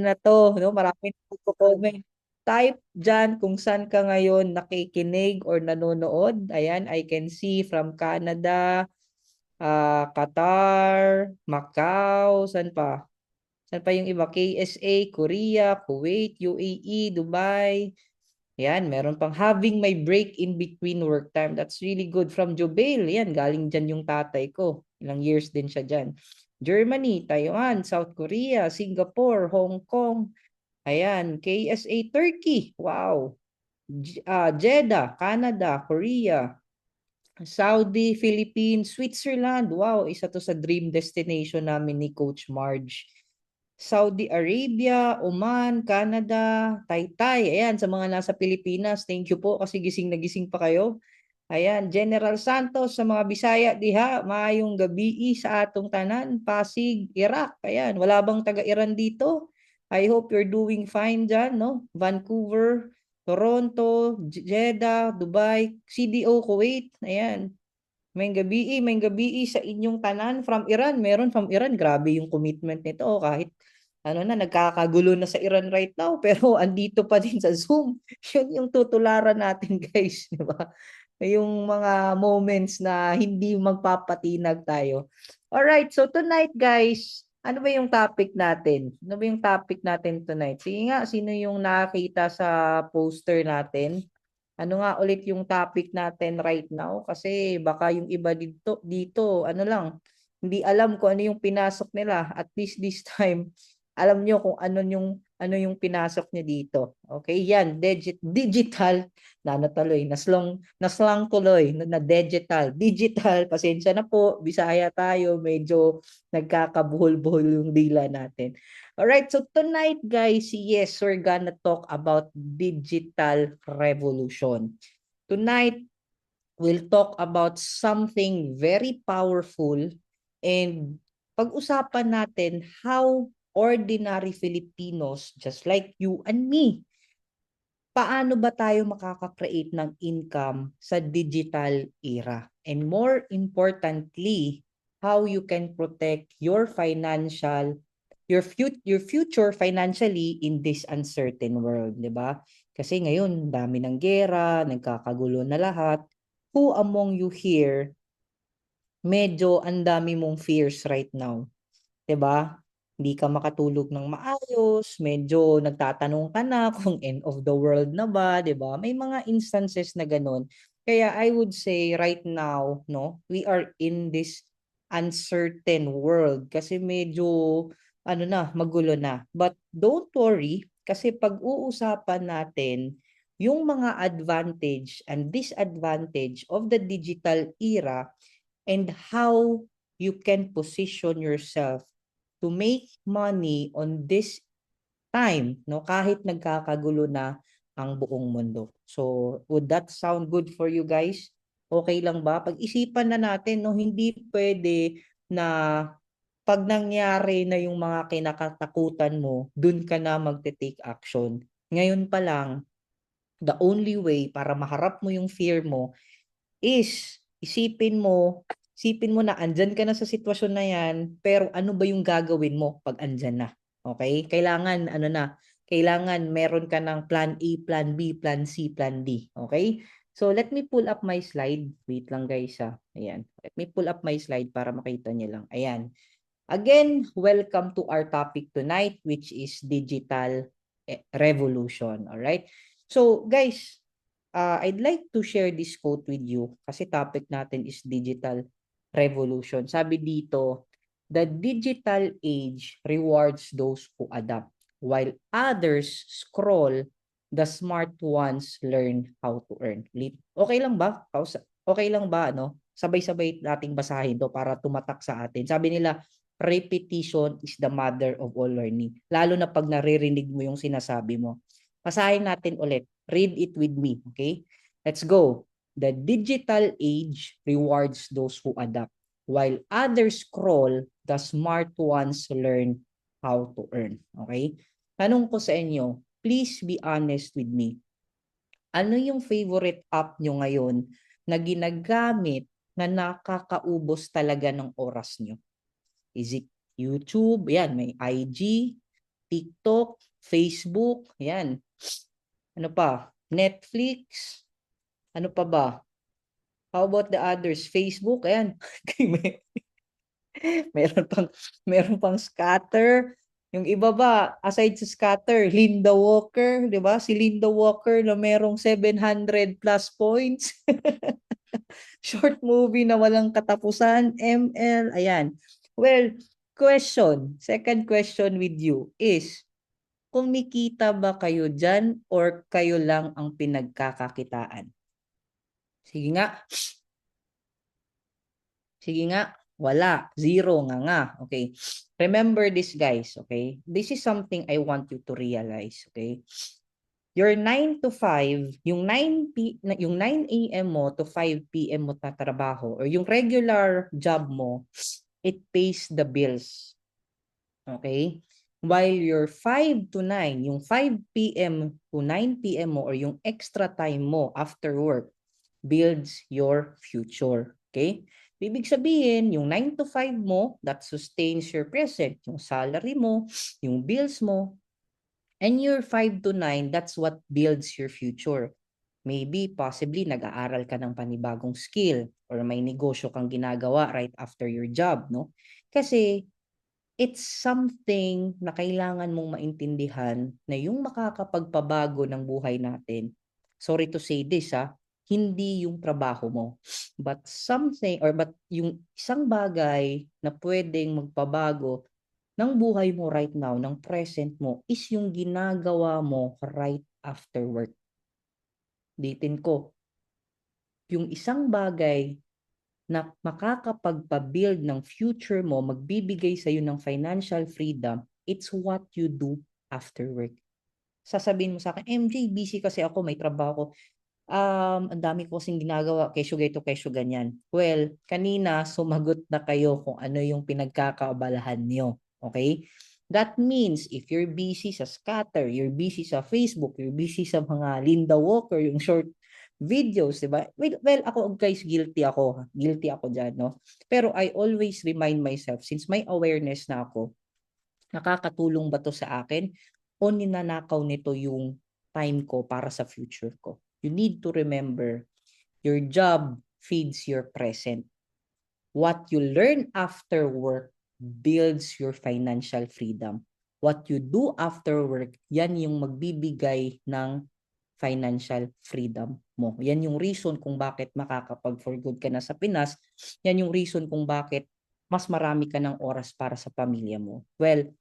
na to, no? Maraming nagko-comment. Type dyan kung saan ka ngayon nakikinig or nanonood. Ayan, I can see from Canada, Qatar, Macau, saan pa? Saan pa yung iba? KSA, Korea, Kuwait, UAE, Dubai. Yan, meron pang having my break in between work time. That's really good. From Jubail, yan, galing dyan yung tatay ko. Ilang years din siya dyan. Germany, Taiwan, South Korea, Singapore, Hong Kong. Ayan, KSA Turkey. Wow. Jeddah, Canada, Korea, Saudi, Philippines, Switzerland. Wow, isa to sa dream destination namin ni Coach Marge. Saudi Arabia, Oman, Canada, Taytay. Ayan, sa mga nasa Pilipinas, thank you po kasi gising na gising pa kayo. Ayan, General Santos sa mga Bisaya diha, maayong gabi sa atong tanan, Pasig, Iraq. Ayan, wala bang taga-Iran dito? I hope you're doing fine dyan, no? Vancouver, Toronto, Jeddah, Dubai, CDO, Kuwait. Ayan, may gabi sa inyong tanan from Iran. Meron from Iran, grabe yung commitment nito. Kahit ano na, nagkakagulo na sa Iran right now, pero andito pa din sa Zoom. Yun yung tutularan natin, guys, di ba? Yung mga moments na hindi magpapatinag tayo. Alright, so tonight, guys, ano ba yung topic natin? Ano ba yung topic natin tonight? Sige nga, sino yung nakakita sa poster natin? Ano nga ulit yung topic natin right now? Kasi baka yung iba dito, ano lang, hindi alam kung ano yung pinasok nila. At least this time, alam nyo kung ano yung pinasok niya dito. Okay, yan, digital, na natuloy, naslang tuloy, digital, pasensya na po, Bisaya tayo, medyo nagkakabuhol-buhol yung dila natin. Alright, so tonight guys, yes, we're gonna talk about digital revolution. Tonight, we'll talk about something very powerful and pag-usapan natin how ordinary Filipinos, just like you and me, paano ba tayo makaka-create ng income sa digital era? And more importantly, how you can protect your future financially in this uncertain world, 'di ba? Kasi ngayon, dami ng gera, nagkakagulo na lahat. Who among you here medyo ang dami mong fears right now? 'Di ba? Hindi ka makatulog ng maayos, medyo nagtatanong ka na kung end of the world na ba, 'di ba? May mga instances na gano'n. Kaya I would say right now, no, we are in this uncertain world kasi medyo ano na, magulo na. But don't worry kasi pag-uusapan natin yung mga advantage and disadvantage of the digital era and how you can position yourself to make money on this time, no? Kahit nagkakagulo na ang buong mundo. So, would that sound good for you guys? Okay lang ba? Pag-isipan na natin, no, hindi pwede na pag nangyari na yung mga kinakatakutan mo, dun ka na magte-take action. Ngayon pa lang, the only way para maharap mo yung fear mo is isipin mo na andyan ka na sa sitwasyon na yan, pero ano ba yung gagawin mo pag andyan na? Okay? Kailangan, ano na, kailangan meron ka ng plan A, plan B, plan C, plan D. Okay? So, let me pull up my slide. Wait lang guys ha. Ayan. Let me pull up my slide para makita niyo lang. Ayan. Again, welcome to our topic tonight, which is digital revolution. All right? So, guys, I'd like to share this quote with you kasi topic natin is digital revolution. Sabi dito, the digital age rewards those who adapt, while others scroll, the smart ones learn how to earn. Okay lang ba? Okay lang ba, ano? Sabay-sabay nating basahin to para tumatak sa atin. Sabi nila, repetition is the mother of all learning. Lalo na pag naririnig mo yung sinasabi mo. Basahin natin ulit. Read it with me, okay? Let's go. The digital age rewards those who adapt, while others scroll, the smart ones learn how to earn. Okay? Tanong ko sa inyo, please be honest with me. Ano yung favorite app nyo ngayon na ginagamit na nakakaubos talaga ng oras nyo? Is it YouTube? Yan, may IG. TikTok, Facebook, yan. Ano pa? Netflix, ano pa ba? How about the others? Facebook, ayan. Meron pang meron pang scatter. Yung iba ba, aside sa scatter, Linda Walker, 'di ba? Si Linda Walker na merong 700 plus points. Short movie na walang katapusan, ML, ayan. Well, second question with you is, kumikita ba kayo dyan or kayo lang ang pinagkakakitaan? Sige nga, sige nga, wala, zero nga. Okay. Remember this, guys, okay? This is something I want you to realize, okay? Your 9 to 5, yung 9 a.m. mo to 5 p.m. mo tatrabaho or yung regular job mo, it pays the bills. Okay? While your 5 to 9, yung 5 p.m. to 9 p.m. mo or yung extra time mo after work builds your future. Okay? Ibig sabihin, yung 9 to 5 mo, that sustains your present. Yung salary mo, yung bills mo, and your 5 to 9, that's what builds your future. Maybe, possibly, nag-aaral ka ng panibagong skill or may negosyo kang ginagawa right after your job, no? Kasi, it's something na kailangan mong maintindihan na yung makakapagpabago ng buhay natin. Sorry to say this, hindi yung trabaho mo, but yung isang bagay na pwedeng magpabago ng buhay mo right now, ng present mo, is yung ginagawa mo right after work. Ditin ko, yung isang bagay na makakapagpa-build ng future mo, magbibigay sa iyo ng financial freedom, it's what you do after work. Sasabihin mo sa akin, MJ, busy kasi ako, may trabaho ko. Ang dami ko kasing ginagawa, kesyo ganito, kesyo ganyan. Well, kanina sumagot na kayo kung ano yung pinagkakaabalahan niyo. Okay? That means if you're busy sa scatter, you're busy sa Facebook, you're busy sa mga Linda Walker, yung short videos, di ba? Well, ako guys, guilty ako. Guilty ako dyan, no? Pero I always remind myself, since may awareness na ako, nakakatulong ba to sa akin o ninanakaw nito yung time ko para sa future ko? You need to remember, your job feeds your present. What you learn after work builds your financial freedom. What you do after work, yan yung magbibigay ng financial freedom mo. Yan yung reason kung bakit makakapag-for good ka na sa Pinas. Yan yung reason kung bakit mas marami ka ng oras para sa pamilya mo. Well,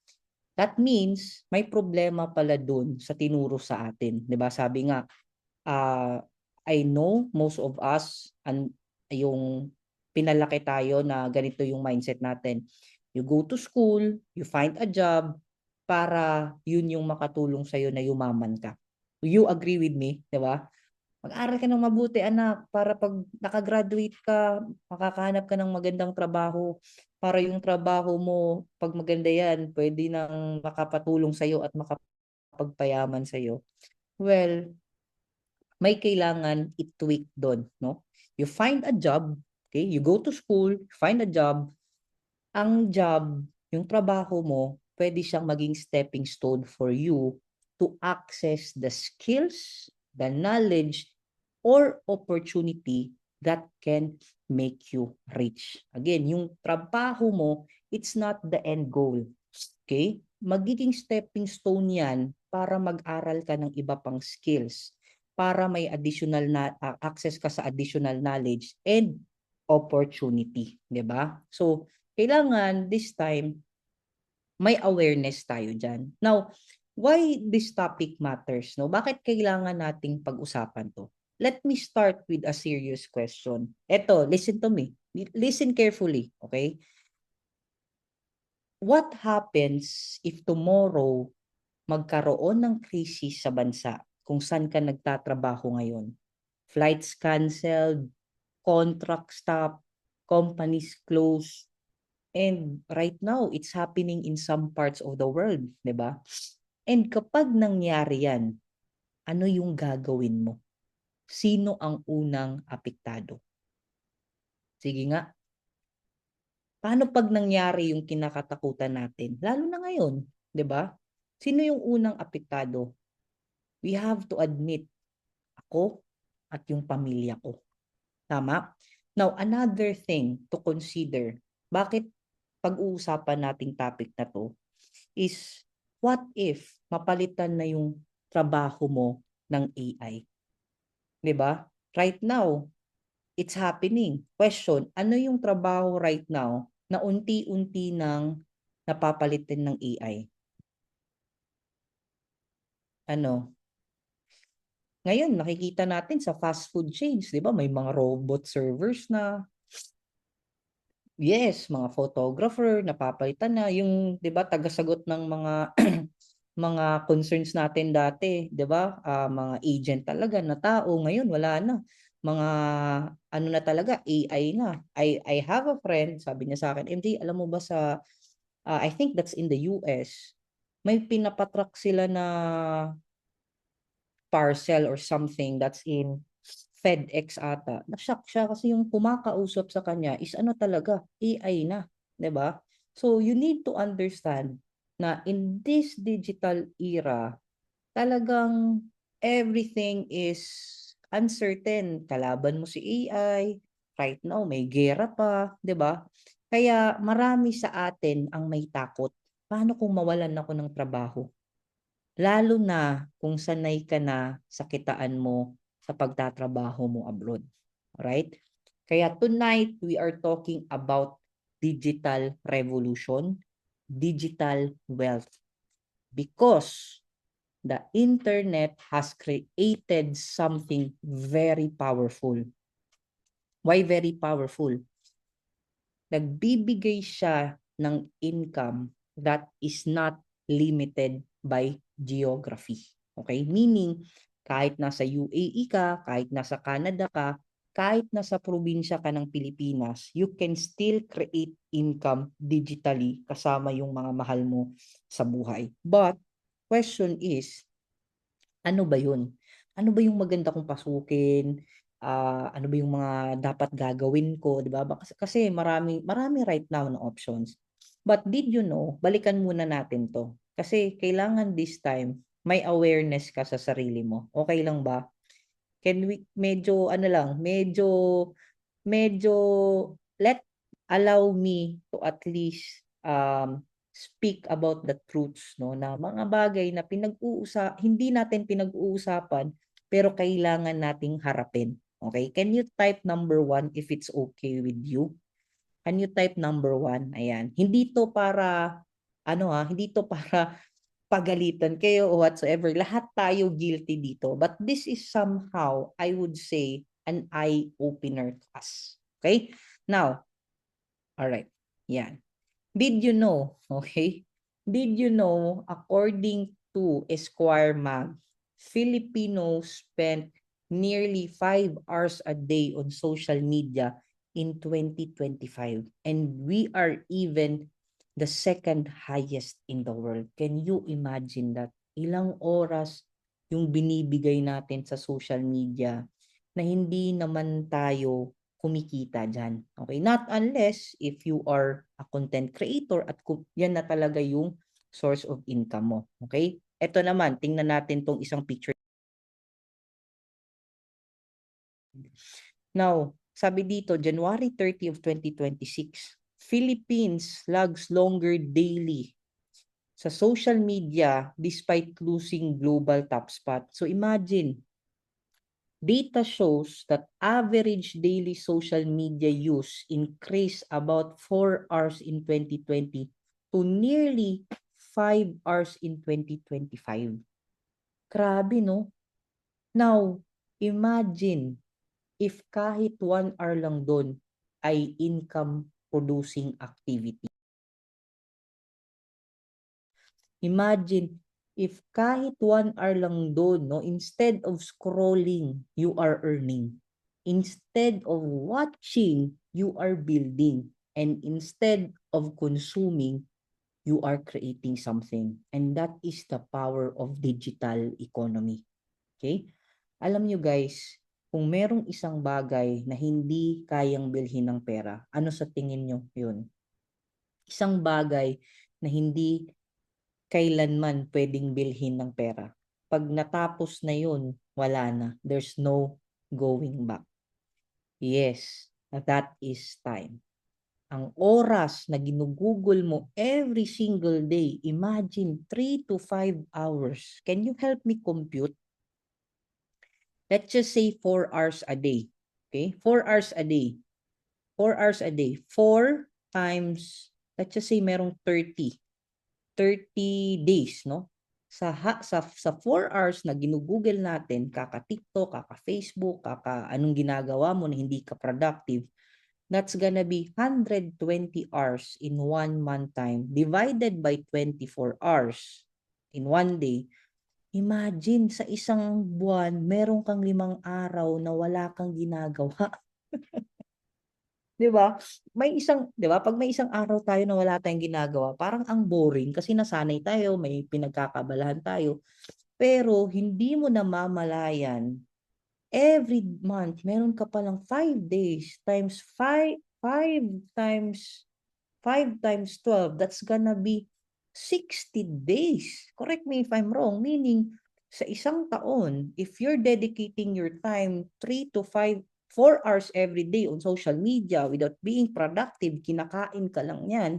that means may problema pala dun sa tinuro sa atin. 'Di ba? Sabi nga, I know most of us yung pinalaki tayo na ganito yung mindset natin. You go to school, you find a job para yun yung makatulong sa'yo na yumaman ka. You agree with me, di ba? Mag-aral ka ng mabuti, anak, para pag nakagraduate ka, makakahanap ka ng magandang trabaho. Para yung trabaho mo, pag maganda yan, pwede nang makapatulong sa'yo at makapagpayaman sa'yo. Well, may kailangan i-tweak doon, no? You find a job, okay? You go to school, find a job. Ang job, yung trabaho mo, pwede siyang maging stepping stone for you to access the skills, the knowledge, or opportunity that can make you rich. Again, yung trabaho mo, it's not the end goal. Okay? Magiging stepping stone yan para mag-aral ka ng iba pang skills, para may additional na access ka sa additional knowledge and opportunity, 'di ba? So, kailangan this time may awareness tayo diyan. Now, why this topic matters, no? Bakit kailangan nating pag-usapan 'to? Let me start with a serious question. Eto, listen to me. Listen carefully, okay? What happens if tomorrow magkaroon ng krisis sa bansa kung saan ka nagtatrabaho ngayon? Flights canceled, contract stop, companies close, and right now, it's happening in some parts of the world, di ba? And kapag nangyari yan, ano yung gagawin mo? Sino ang unang apektado? Sige nga, paano pag nangyari yung kinakatakutan natin? Lalo na ngayon, di ba? Sino yung unang apektado? We have to admit, ako at yung pamilya ko. Tama? Now, another thing to consider, bakit pag-uusapan nating topic na to is, what if mapalitan na yung trabaho mo ng AI? 'Di ba? Right now, it's happening. Question, ano yung trabaho right now na unti-unti nang napapalitan ng AI? Ano? Ngayon, nakikita natin sa fast food chains, 'di ba? May mga robot servers na. Yes, mga photographer, napapalitan na. Yung, 'di ba, tagasagot ng mga mga concerns natin dati, 'di ba? Mga agent talaga na tao, ngayon wala na. Mga ano na talaga, AI na. I have a friend, sabi niya sa akin, MJ, alam mo ba sa I think that's in the US, may pinapatrack sila na parcel or something that's in FedEx ata. Na-shock siya kasi yung kumakausap sa kanya is ano talaga, AI na, 'di ba? So you need to understand na in this digital era, talagang everything is uncertain. Kalaban mo si AI, right now may gera pa, 'di ba? Kaya marami sa atin ang may takot. Paano kung mawalan ako ng trabaho? Lalo na kung sanay ka na sa kitaan mo sa pagtatrabaho mo abroad. Alright? Kaya tonight, we are talking about digital revolution, digital wealth. Because the internet has created something very powerful. Why very powerful? Nagbibigay siya ng income that is not limited by geography. Okay? Meaning, kahit nasa UAE ka, kahit nasa Canada ka, kahit nasa probinsya ka ng Pilipinas, you can still create income digitally kasama yung mga mahal mo sa buhay. But, question is, ano ba yun? Ano ba yung maganda kong pasukin? Ano ba yung mga dapat gagawin ko, 'di ba? Kasi marami marami right now na options. But did you know, balikan muna natin 'to. Kasi kailangan this time may awareness ka sa sarili mo. Okay lang ba? Can we medyo ano lang, medyo let allow me to at least speak about the truths, no, na mga bagay na hindi natin pinag-uusapan pero kailangan nating harapin. Okay? Can you type number 1 if it's okay with you? Can you type number 1? Ayan. Hindi to para hindi to para pagalitan kayo o whatsoever. Lahat tayo guilty dito. But this is somehow, I would say, an eye-opener to us. Okay? Now, all right. Yan. Did you know, okay? Did you know, according to Esquire Mag, Filipinos spent nearly 5 hours a day on social media in 2025. And we are even the second highest in the world. Can you imagine that? Ilang oras yung binibigay natin sa social media na hindi naman tayo kumikita dyan. Okay? Not unless if you are a content creator at yan na talaga yung source of income mo. Okay? Ito naman, tingnan natin tong isang picture. Now, sabi dito, January 30 of 2026, Philippines lags longer daily sa social media despite losing global top spot. So imagine, data shows that average daily social media use increased about 4 hours in 2020 to nearly 5 hours in 2025. Grabe, no? Now, imagine if kahit 1 hour lang doon ay income producing activity. Imagine if kahit 1 hour lang doon, no, instead of scrolling, you are earning. Instead of watching, you are building. And instead of consuming, you are creating something. And that is the power of digital economy. Okay? Alam nyo guys, kung merong isang bagay na hindi kayang bilhin ng pera, ano sa tingin nyo yun? Isang bagay na hindi kailanman pwedeng bilhin ng pera. Pag natapos na yun, wala na. There's no going back. Yes, that is time. Ang oras na ginugugol mo every single day, imagine 3 to 5 hours. Can you help me compute? Let's just say 4 hours a day. Okay? 4 hours a day. 4 hours a day. 4 times, let's just say merong 30 days, no? Sa 4 hours na ginugugol natin, kaka-TikTok, kaka-Facebook, anong ginagawa mo na hindi ka productive, that's gonna be 120 hours in 1 month time divided by 24 hours in 1 day. Imagine sa isang buwan, meron kang 5 araw na wala kang ginagawa. 'Di ba? May isang, 'di ba? Pag may isang araw tayo na wala tayong ginagawa, parang ang boring kasi nasanay tayo, may pinagkakabalahan tayo. Pero hindi mo namamalayan, every month meron ka palang 5 days times 5 times 5 times 12, that's gonna be 60 days. Correct me if I'm wrong. Meaning, sa isang taon, if you're dedicating your time 3 to 5, 4 hours every day on social media without being productive, kinakain ka lang yan,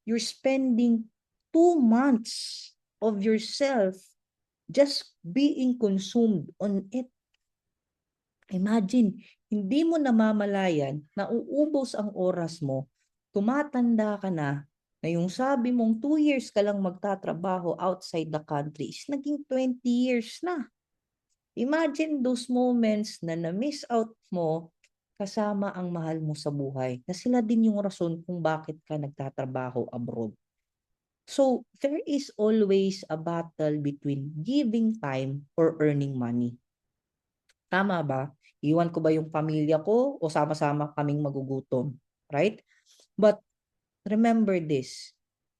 you're spending 2 months of yourself just being consumed on it. Imagine, hindi mo namamalayan na uubos ang oras mo, tumatanda ka na yung sabi mong 2 years ka lang magtatrabaho outside the country is naging 20 years na. Imagine those moments na na-miss out mo kasama ang mahal mo sa buhay, na sila din yung rason kung bakit ka nagtatrabaho abroad. So, there is always a battle between giving time or earning money. Tama ba? Iwan ko ba yung pamilya ko o sama-sama kaming magugutom? Right? But remember this,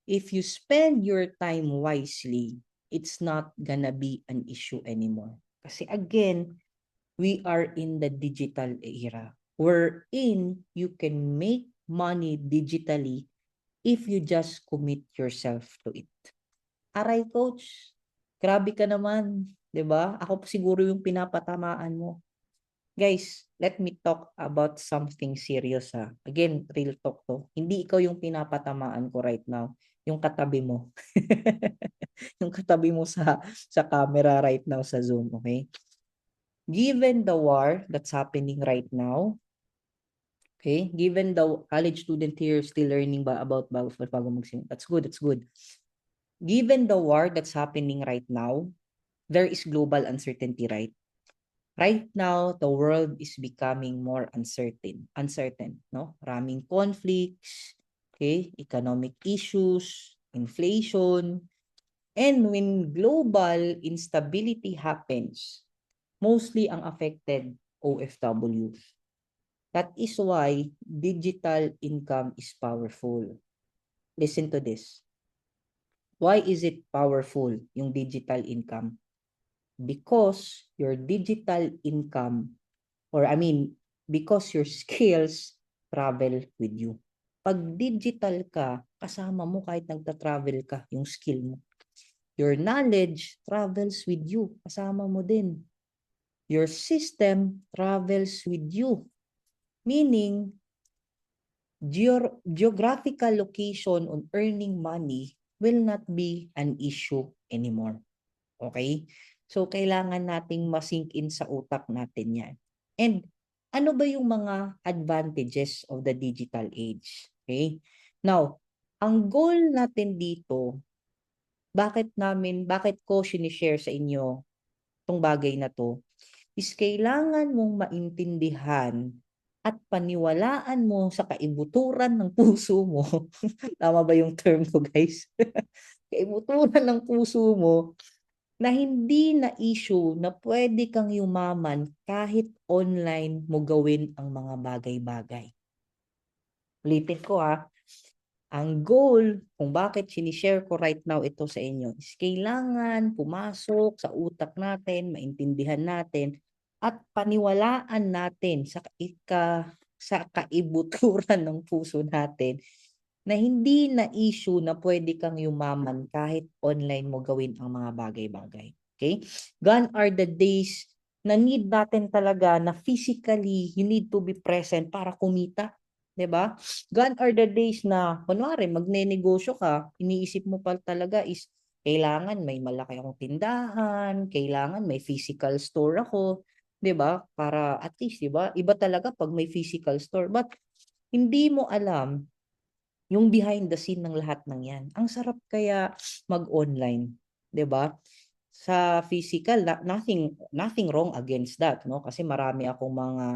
if you spend your time wisely, it's not gonna be an issue anymore. Kasi again, we are in the digital era wherein you can make money digitally if you just commit yourself to it. Aray, coach, grabe ka naman, 'di ba? Ako siguro yung pinapatamaan mo. Guys, let me talk about something serious ha. Again, real talk to. Hindi ikaw yung pinapatamaan ko right now. Yung katabi mo. Yung katabi mo sa camera right now sa Zoom, okay? Given the war that's happening right now, okay? Given the college student here still learning about bago magsimula. That's good, that's good. Given the war that's happening right now, there is global uncertainty, right? Right now, the world is becoming more uncertain, no? Maraming conflicts, okay? Economic issues, inflation, and when global instability happens, mostly ang affected OFWs. That is why digital income is powerful. Listen to this. Why is it powerful, yung digital income? Because your digital income, because your skills travel with you. Pag digital ka, kasama mo kahit nagta-travel ka, yung skill mo. Your knowledge travels with you, kasama mo din. Your system travels with you. Meaning, geographical location on earning money will not be an issue anymore. Okay? So, kailangan nating masink in sa utak natin yan. And ano ba yung mga advantages of the digital age? Okay? Now, ang goal natin dito, bakit ko sinishare sa inyo itong bagay na to, is kailangan mong maintindihan at paniwalaan mo sa kaibuturan ng puso mo. Tama ba yung term ko, guys? Kaibuturan ng puso mo na hindi na issue na pwede kang yumaman kahit online mo gawin ang mga bagay-bagay. Ulitin ko ang goal kung bakit sinishare ko right now ito sa inyo is kailangan pumasok sa utak natin, maintindihan natin, at paniwalaan natin sa kaibuturan ng puso natin na hindi na issue na pwede kang yumaman kahit online mo gawin ang mga bagay-bagay. Okay? Gone are the days na need natin talaga na physically you need to be present para kumita. 'Di ba? Gone are the days na kunwari magnenegosyo ka, iniisip mo pa talaga is kailangan may malaki akong tindahan, kailangan may physical store ako, 'di ba? Para at least, 'di ba? Iba talaga pag may physical store. But hindi mo alam yung behind the scene ng lahat ng 'yan. Ang sarap kaya mag-online, 'di ba? Sa physical, nothing wrong against that, no? Kasi marami akong mga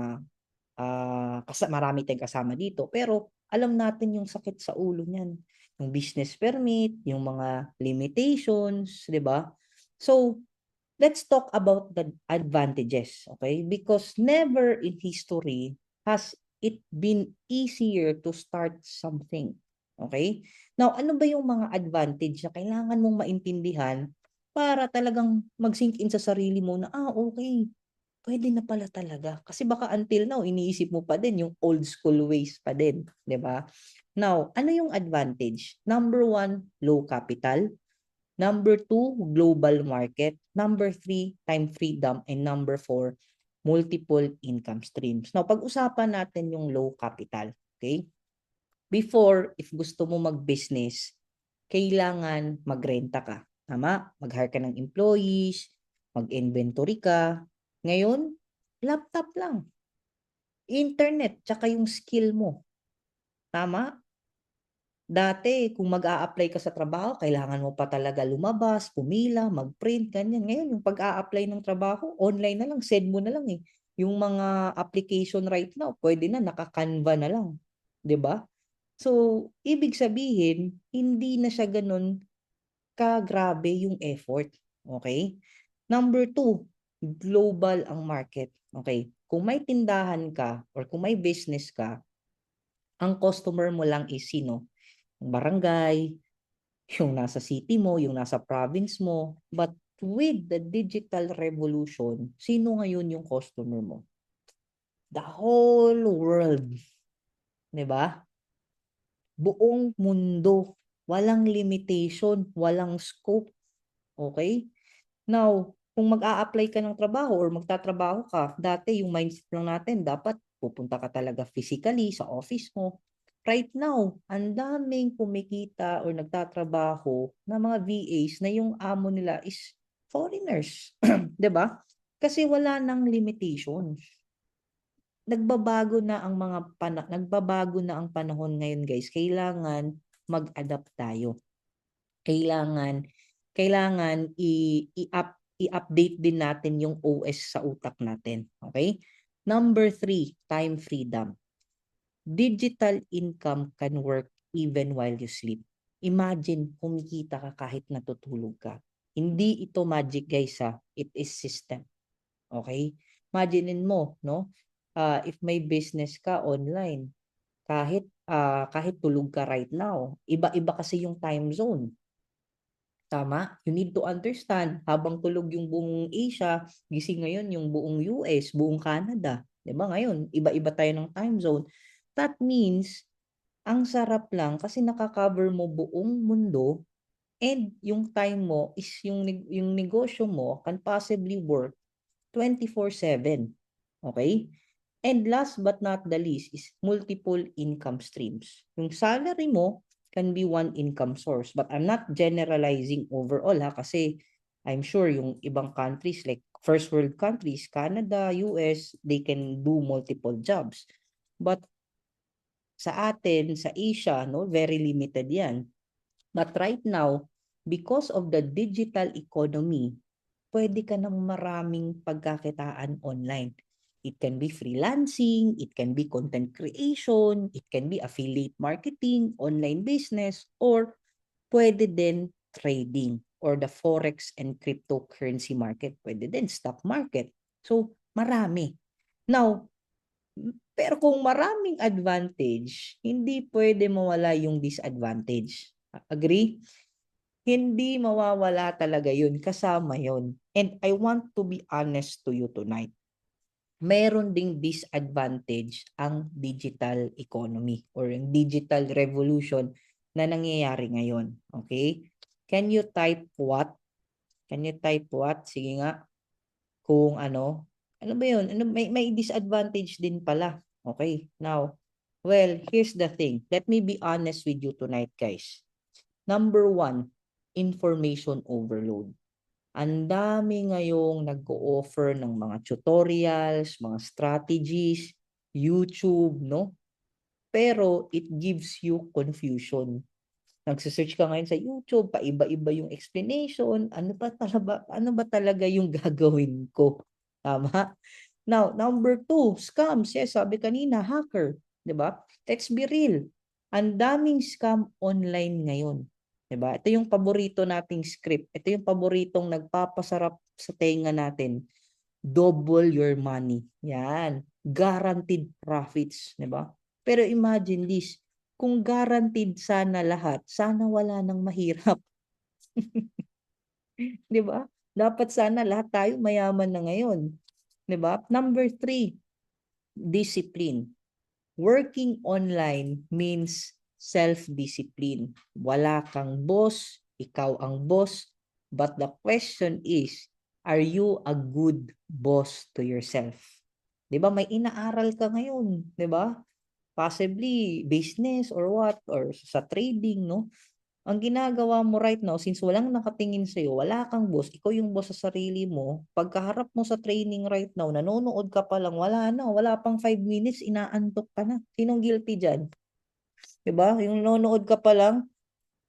marami tayong kasama dito, pero alam natin yung sakit sa ulo niyan, yung business permit, yung mga limitations, 'di ba? So, let's talk about the advantages, okay? Because never in history has it been easier to start something. Okay? Now, ano ba yung mga advantage na kailangan mong maintindihan para talagang mag-sink in sa sarili mo na, okay, pwede na pala talaga. Kasi baka until now, iniisip mo pa din yung old school ways pa din, di ba? Now, ano yung advantage? Number one, low capital. Number two, global market. Number three, time freedom. And number four, multiple income streams. Now, pag-usapan natin yung low capital. Okay? Before, if gusto mo mag-business, kailangan magrenta ka. Tama? Mag-hire ka ng employees, mag-inventory ka. Ngayon, laptop lang. Internet, tsaka yung skill mo. Tama? Dati, kung mag-a-apply ka sa trabaho, kailangan mo pa talaga lumabas, pumila, mag-print, ganyan. Ngayon, yung pag-a-apply ng trabaho, online na lang, send mo na lang eh. Yung mga application right now, pwede na, naka-Canva na lang. 'Di ba? So, ibig sabihin, hindi na siya ganun ka-grabe yung effort. Okay? Number two, global ang market. Okay? Kung may tindahan ka or kung may business ka, ang customer mo lang is sino? Yung barangay, yung nasa city mo, yung nasa province mo. But with the digital revolution, sino ngayon yung customer mo? The whole world. 'Di ba? Buong mundo. Walang limitation, walang scope. Okay? Now, kung mag-a-apply ka ng trabaho or magtatrabaho ka, dati yung mindset lang natin, dapat pupunta ka talaga physically sa office mo. Right now, ang daming kumikita or nagtatrabaho na mga VAs na yung amo nila is foreigners. 'Di ba? Kasi wala nang limitations. Nagbabago na ang panahon ngayon, guys. Kailangan mag-adapt tayo. Kailangan kailangan i-update din natin yung OS sa utak natin. Okay? Number three, time freedom. Digital income can work even while you sleep. Imagine, kumikita ka kahit natutulog ka. Hindi ito magic, guys, ha? It is system. Okay? Imaginein mo, no? If may business ka online, kahit tulog ka right now, iba-iba kasi yung time zone. Tama? You need to understand, habang tulog yung buong Asia, gising ngayon yung buong US, buong Canada. 'Di ba ngayon, iba-iba tayo ng time zone. That means, ang sarap lang kasi nakaka-cover mo buong mundo and yung time mo is yung negosyo mo can possibly work 24/7. Okay? And last but not the least is multiple income streams. Yung salary mo can be one income source. But I'm not generalizing overall, ha, kasi I'm sure yung ibang countries like first world countries, Canada, US, they can do multiple jobs. But sa atin, sa Asia, no, very limited yan. But right now, because of the digital economy, pwede ka ng maraming pagkakitaan online. It can be freelancing, it can be content creation, it can be affiliate marketing, online business, or pwede din trading or the forex and cryptocurrency market. Pwede din stock market. So, marami. Now, pero kung maraming advantage, hindi pwede mawala yung disadvantage. Agree? Hindi mawawala talaga yun, kasama yun. And I want to be honest to you tonight. meron ding disadvantage ang digital economy or yung digital revolution na nangyayari ngayon. Okay? Can you type what? Can you type what? Sige nga. Kung ano. Ano ba yun? Ano, may disadvantage din pala. Okay. Now, well, here's the thing. Let me be honest with you tonight, guys. Number one, information overload. Ang dami ngayong nag-o-offer ng mga tutorials, mga strategies, YouTube, no? Pero it gives you confusion. Nagse-search ka ngayon sa YouTube, paiba-iba yung explanation, ano ba talaga yung gagawin ko? Tama? Now, number two, scams. Yes, sabi kanina, hacker. 'Di ba? Let's be real. Ang daming scam online ngayon. 'Di ba? Ito yung paborito nating script. Ito yung paboritong nagpapasarap sa tenga natin. Double your money. Yan. Guaranteed profits. 'Di ba? Pero imagine this, kung guaranteed sana lahat, sana wala nang mahirap. 'Di ba? Dapat sana lahat tayo mayaman na ngayon. 'Di ba? Number three, discipline. Working online means self-discipline. Wala kang boss, ikaw ang boss. But the question is, are you a good boss to yourself? 'Di ba? May inaaral ka ngayon, 'di ba? Possibly business or what or sa trading, no? Ang ginagawa mo right now, since walang nakatingin sa'yo, wala kang boss, ikaw yung boss sa sarili mo, pagkaharap mo sa training right now, nanonood ka pa lang, wala na, wala pang 5 minutes, inaantok ka na. Sinong guilty dyan? Diba? Yung nanonood ka pa lang,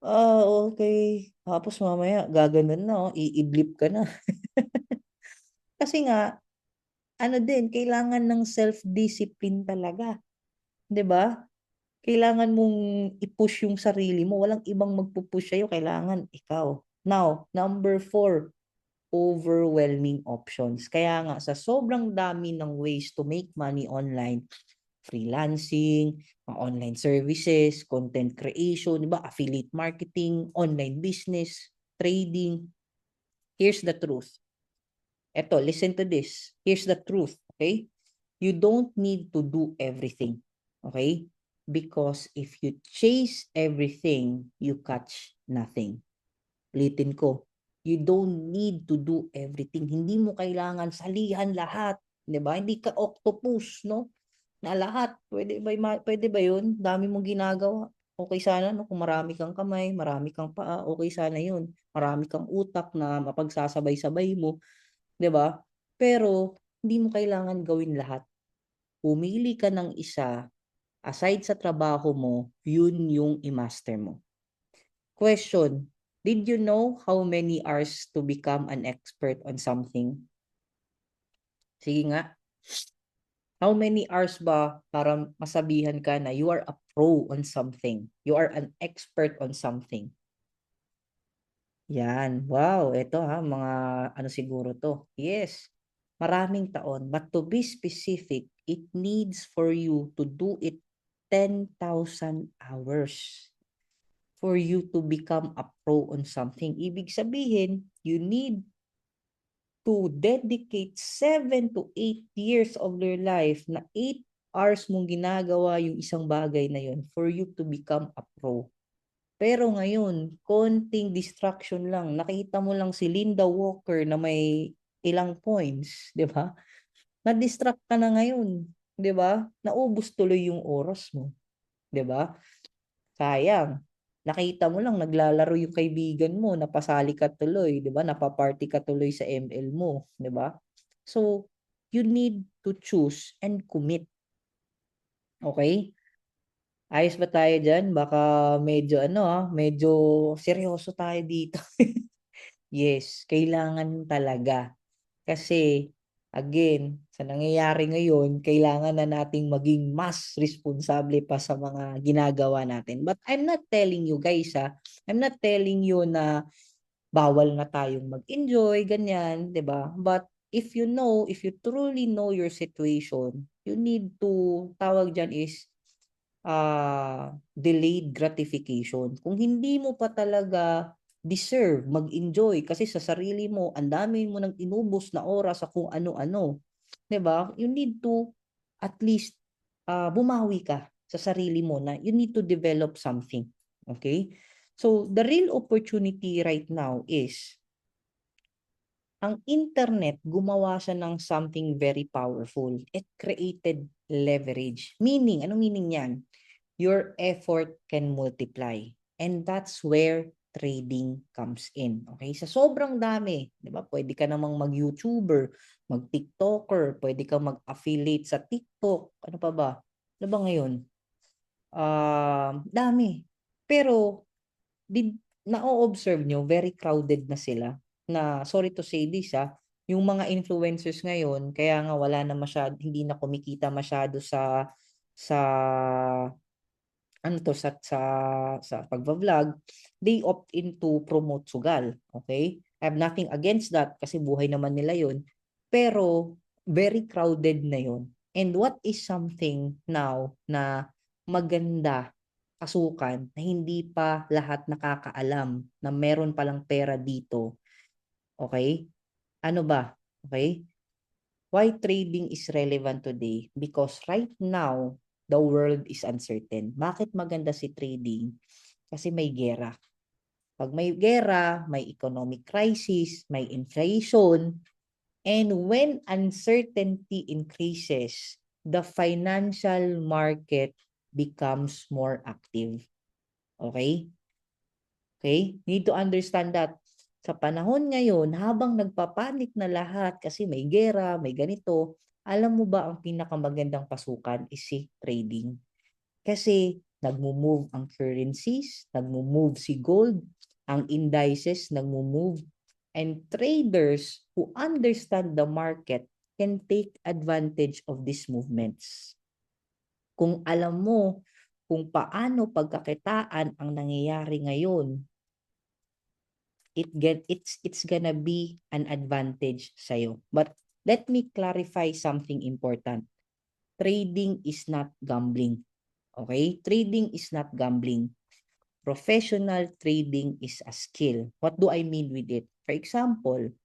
okay. Tapos mamaya, gaganon na, iiblip ka na. Kasi nga, ano din, kailangan ng self-discipline talaga. 'Di ba? Kailangan mong i-push yung sarili mo. Walang ibang magpupush sa'yo. Kailangan ikaw. Now, number four, overwhelming options. Kaya nga, sa sobrang dami ng ways to make money online, freelancing, online services, content creation, di ba? Affiliate marketing, online business, trading. Here's the truth. Eto, listen to this. Here's the truth, okay? You don't need to do everything, okay? Because if you chase everything, you catch nothing. Ulitin ko, you don't need to do everything. Hindi mo kailangan salihan lahat, 'di ba? Hindi ka octopus, no? Na lahat, pwede ba 'yun? Dami mong ginagawa. Okay sana no kung marami kang kamay, marami kang paa, okay sana 'yun. Marami kang utak na mapagsasabay-sabay mo, 'di ba? Pero hindi mo kailangan gawin lahat. Pumili ka ng isa, aside sa trabaho mo, yun yung i-master mo. Question, did you know how many hours to become an expert on something? Sige nga. How many hours ba para masabihan ka na you are a pro on something? You are an expert on something. Yan. Wow, ito ha, mga ano siguro to. Yes, maraming taon. But to be specific, it needs for you to do it 10,000 hours for you to become a pro on something. Ibig sabihin, you need to dedicate 7 to 8 years of your life na 8 hours mong ginagawa yung isang bagay na yun for you to become a pro. Pero ngayon, konting distraction lang. Nakita mo lang si Linda Walker na may ilang points, 'di ba? Na-distract ka na ngayon, 'di ba? Naubos tuloy yung oras mo, 'di ba? Sayang. Nakita mo lang naglalaro yung kaibigan mo, napasali ka tuloy, 'di ba? Napaparty ka tuloy sa ML mo, 'di ba? So, you need to choose and commit. Okay? Ayos ba tayo diyan? Baka medyo medyo seryoso tayo dito. Yes, kailangan talaga. Kasi, again, sa nangyayari ngayon, kailangan na nating maging mas responsable pa sa mga ginagawa natin. But I'm not telling you guys, I'm not telling you na bawal na tayong mag-enjoy, ganyan, 'di ba? But if you truly know your situation, you need to, tawag diyan is, delayed gratification. Kung hindi mo pa talaga deserve mag-enjoy kasi sa sarili mo, ang dami mo nang inubos na oras sa kung ano-ano. 'di ba? You need to at least bumawi ka sa sarili mo na you need to develop something. Okay? So, the real opportunity right now is ang internet gumawa siya ng something very powerful. It created leverage. Meaning, ano meaning yan? Your effort can multiply. And that's where trading comes in. Okay? Sa sobrang dami, 'di ba? Pwede ka namang mag-YouTuber, mag-TikToker, pwede kang mag-affiliate sa TikTok. Ano pa ba? Ano ba ngayon? Dami. Pero did na-o-observe nyo, very crowded na sila. Na sorry to say this yung mga influencers ngayon, kaya nga wala na masyado, hindi na kumikita masyado sa ano to sa pagva-vlog, they opt into promote sugal, okay? I have nothing against that kasi buhay naman nila 'yon. Pero very crowded na 'yon. And what is something now na maganda pasukan na hindi pa lahat nakakaalam na meron palang pera dito, okay? Ano ba? Okay? Why trading is relevant today? Because right now, the world is uncertain. Bakit maganda si trading? Kasi may gera. Pag may gera, may economic crisis, may inflation, and when uncertainty increases, the financial market becomes more active. Okay? Okay? Need to understand that sa panahon ngayon, habang nagpapanik na lahat kasi may gera, may ganito, alam mo ba ang pinakamagandang pasukan is si trading. Kasi nagmo-move ang currencies, nagmo-move si gold, ang indices nagmo-move, and traders who understand the market can take advantage of these movements. Kung alam mo kung paano pagkakitaan ang nangyayari ngayon, it's gonna be an advantage sa'yo. But let me clarify something important. Trading is not gambling. Okay? Trading is not gambling. Professional trading is a skill. What do I mean with it? For example,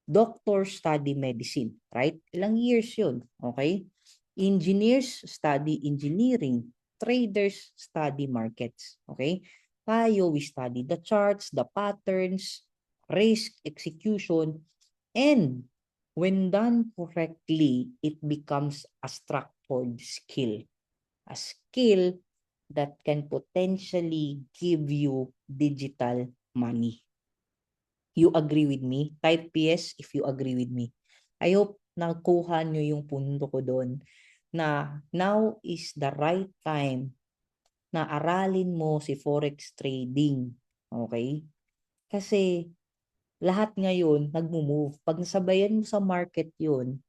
doctors study medicine, right? Ilang years yun, okay? Engineers study engineering. Traders study markets, okay? Tayo, we study the charts, the patterns, risk, execution, and when done correctly, it becomes a structured skill. A skill that can potentially give you digital money. You agree with me? Type yes if you agree with me. I hope nakuha nyo yung punto ko doon na now is the right time na aralin mo si forex trading. Okay? Kasi lahat ngayon nagmo-move. Pag nasabayan mo sa market yun,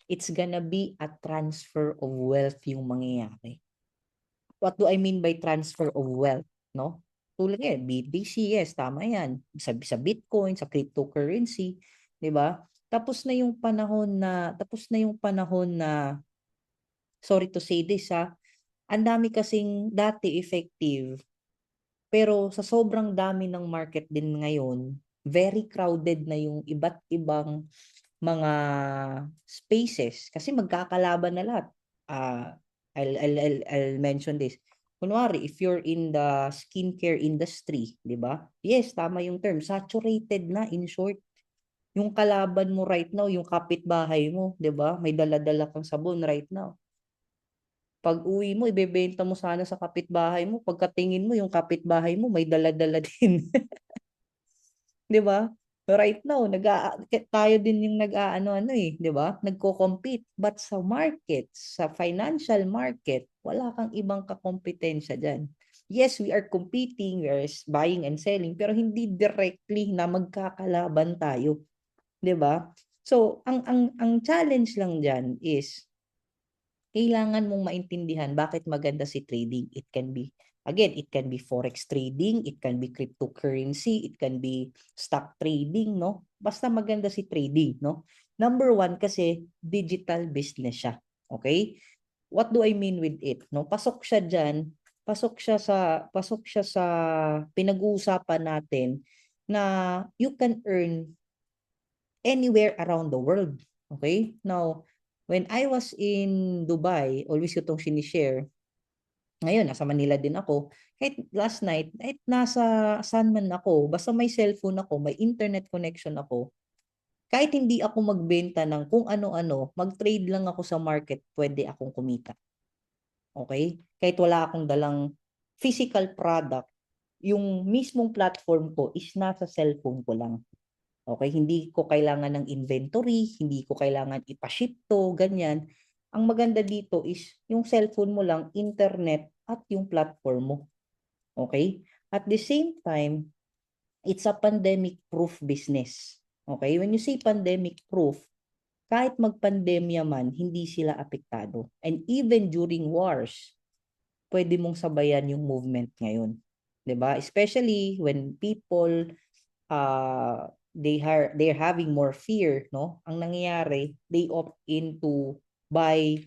it's gonna be a transfer of wealth yung mangyayari. What do I mean by transfer of wealth? No? Tulad yan, BTC, yes, tama yan. Sa Bitcoin, sa cryptocurrency, di ba? Tapos na yung panahon na, sorry to say this ang dami kasing dati effective, pero sa sobrang dami ng market din ngayon, very crowded na yung iba't ibang mga spaces kasi magkakalaban na lahat. I'll mention this. Kunwari, if you're in the skincare industry, di ba? Yes, tama yung term. Saturated na, in short. Yung kalaban mo right now, yung kapitbahay mo, di ba? May dala-dala kang sabon right now. Pag uwi mo, ibebenta mo sana sa kapitbahay mo. Pagkatingin mo, yung kapitbahay mo, may dala-dala din. 'Di ba? Right now, tayo din yung nag-aano-ano 'di ba? Nagko-compete. But sa market, sa financial market, wala kang ibang kakompetensya diyan. Yes, we are competing, we are buying and selling, pero hindi directly na magkakalaban tayo, 'di ba? So, ang challenge lang diyan is kailangan mong maintindihan bakit maganda si trading. It can be, again, it can be forex trading, it can be cryptocurrency, it can be stock trading, no? Basta maganda si trading, no? Number one, kasi digital business siya. Okay? What do I mean with it? No? Pasok siya dyan, pasok siya sa pinag-uusapan natin na you can earn anywhere around the world. Okay? Now, when I was in Dubai, always ko itong sinishare, ngayon, nasa Manila din ako, kahit last night, kahit nasa saan man ako, basta may cellphone ako, may internet connection ako, kahit hindi ako magbenta ng kung ano-ano, mag-trade lang ako sa market, pwede akong kumita. Okay? Kahit wala akong dalang physical product, yung mismong platform ko is nasa cellphone ko lang. Okay? Hindi ko kailangan ng inventory, hindi ko kailangan ipaship to, ganyan. Ang maganda dito is yung cellphone mo lang, internet, at yung platform mo. Okay? At the same time, it's a pandemic-proof business. Okay? When you say pandemic-proof, kahit magpandemya man, hindi sila apektado. And even during wars, pwede mong sabayan yung movement ngayon. 'Di ba? Especially when people they're having more fear, no? Ang nangyayari, they opt in to buy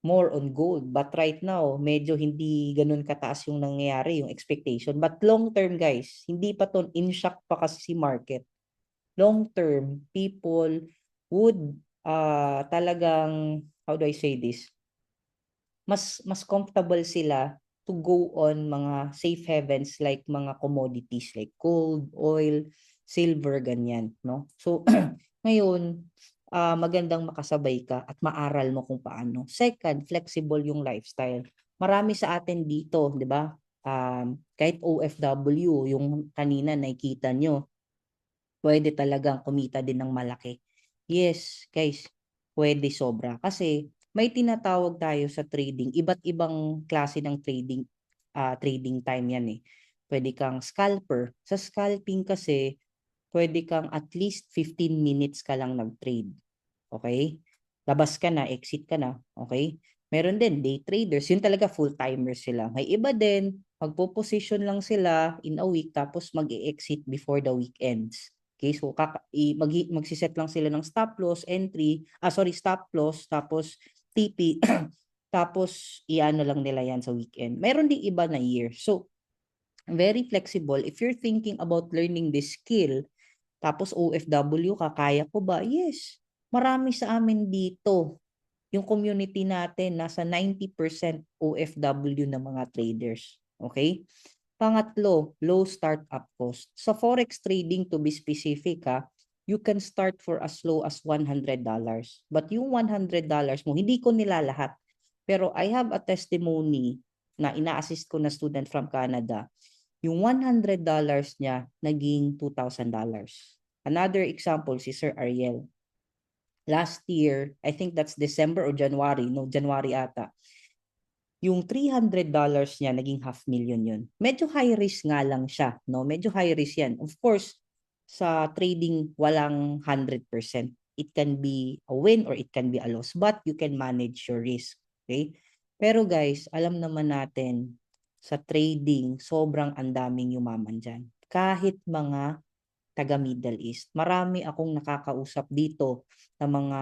more on gold. But right now, medyo hindi ganun kataas yung nangyayari, yung expectation. But long term, guys, hindi pa to, in shock pa kasi si market. Long term, people would talagang, how do I say this? Mas comfortable sila to go on mga safe havens like mga commodities like gold, oil, silver, ganyan, no? So, ngayon, magandang makasabay ka at maaral mo kung paano. Second, flexible yung lifestyle. Marami sa atin dito, di ba? Kahit OFW, yung kanina nakikita nyo, pwede talagang kumita din ng malaki. Yes, guys, pwede sobra. Kasi may tinatawag tayo sa trading, iba't ibang klase ng trading time yan eh. Pwede kang scalper. Sa scalping kasi, pwede kang at least 15 minutes ka lang nag-trade. Okay? Labas ka na, exit ka na. Okay? Meron din day traders, yun talaga full-timers sila. May iba din, magpo-position lang sila in a week tapos mag-exit before the weekends. Okay, so magsiset lang sila ng stop loss entry, stop loss, tapos TP, tapos iano lang nila yan sa weekend. Meron ding iba na year. So, very flexible. If you're thinking about learning this skill, tapos OFW ka, kaya ko ba? Yes. Marami sa amin dito. Yung community natin, nasa 90% OFW na mga traders. Okay? Pangatlo, low startup cost. Sa forex trading, to be specific you can start for as low as $100. But yung $100 mo, hindi ko nilalahat. Pero I have a testimony na ina-assist ko na student from Canada. Yung $100 niya, naging $2,000. Another example, si Sir Ariel. Last year, I think that's December or January, no, January ata, yung $300 niya, naging $500,000 yun. Medyo high risk nga lang siya, no? Medyo high risk yan. Of course, sa trading, walang 100%. It can be a win or it can be a loss, but you can manage your risk. Okay? Pero guys, alam naman natin, sa trading, sobrang andaming yumaman dyan. Kahit mga taga Middle East. Marami akong nakakausap dito na mga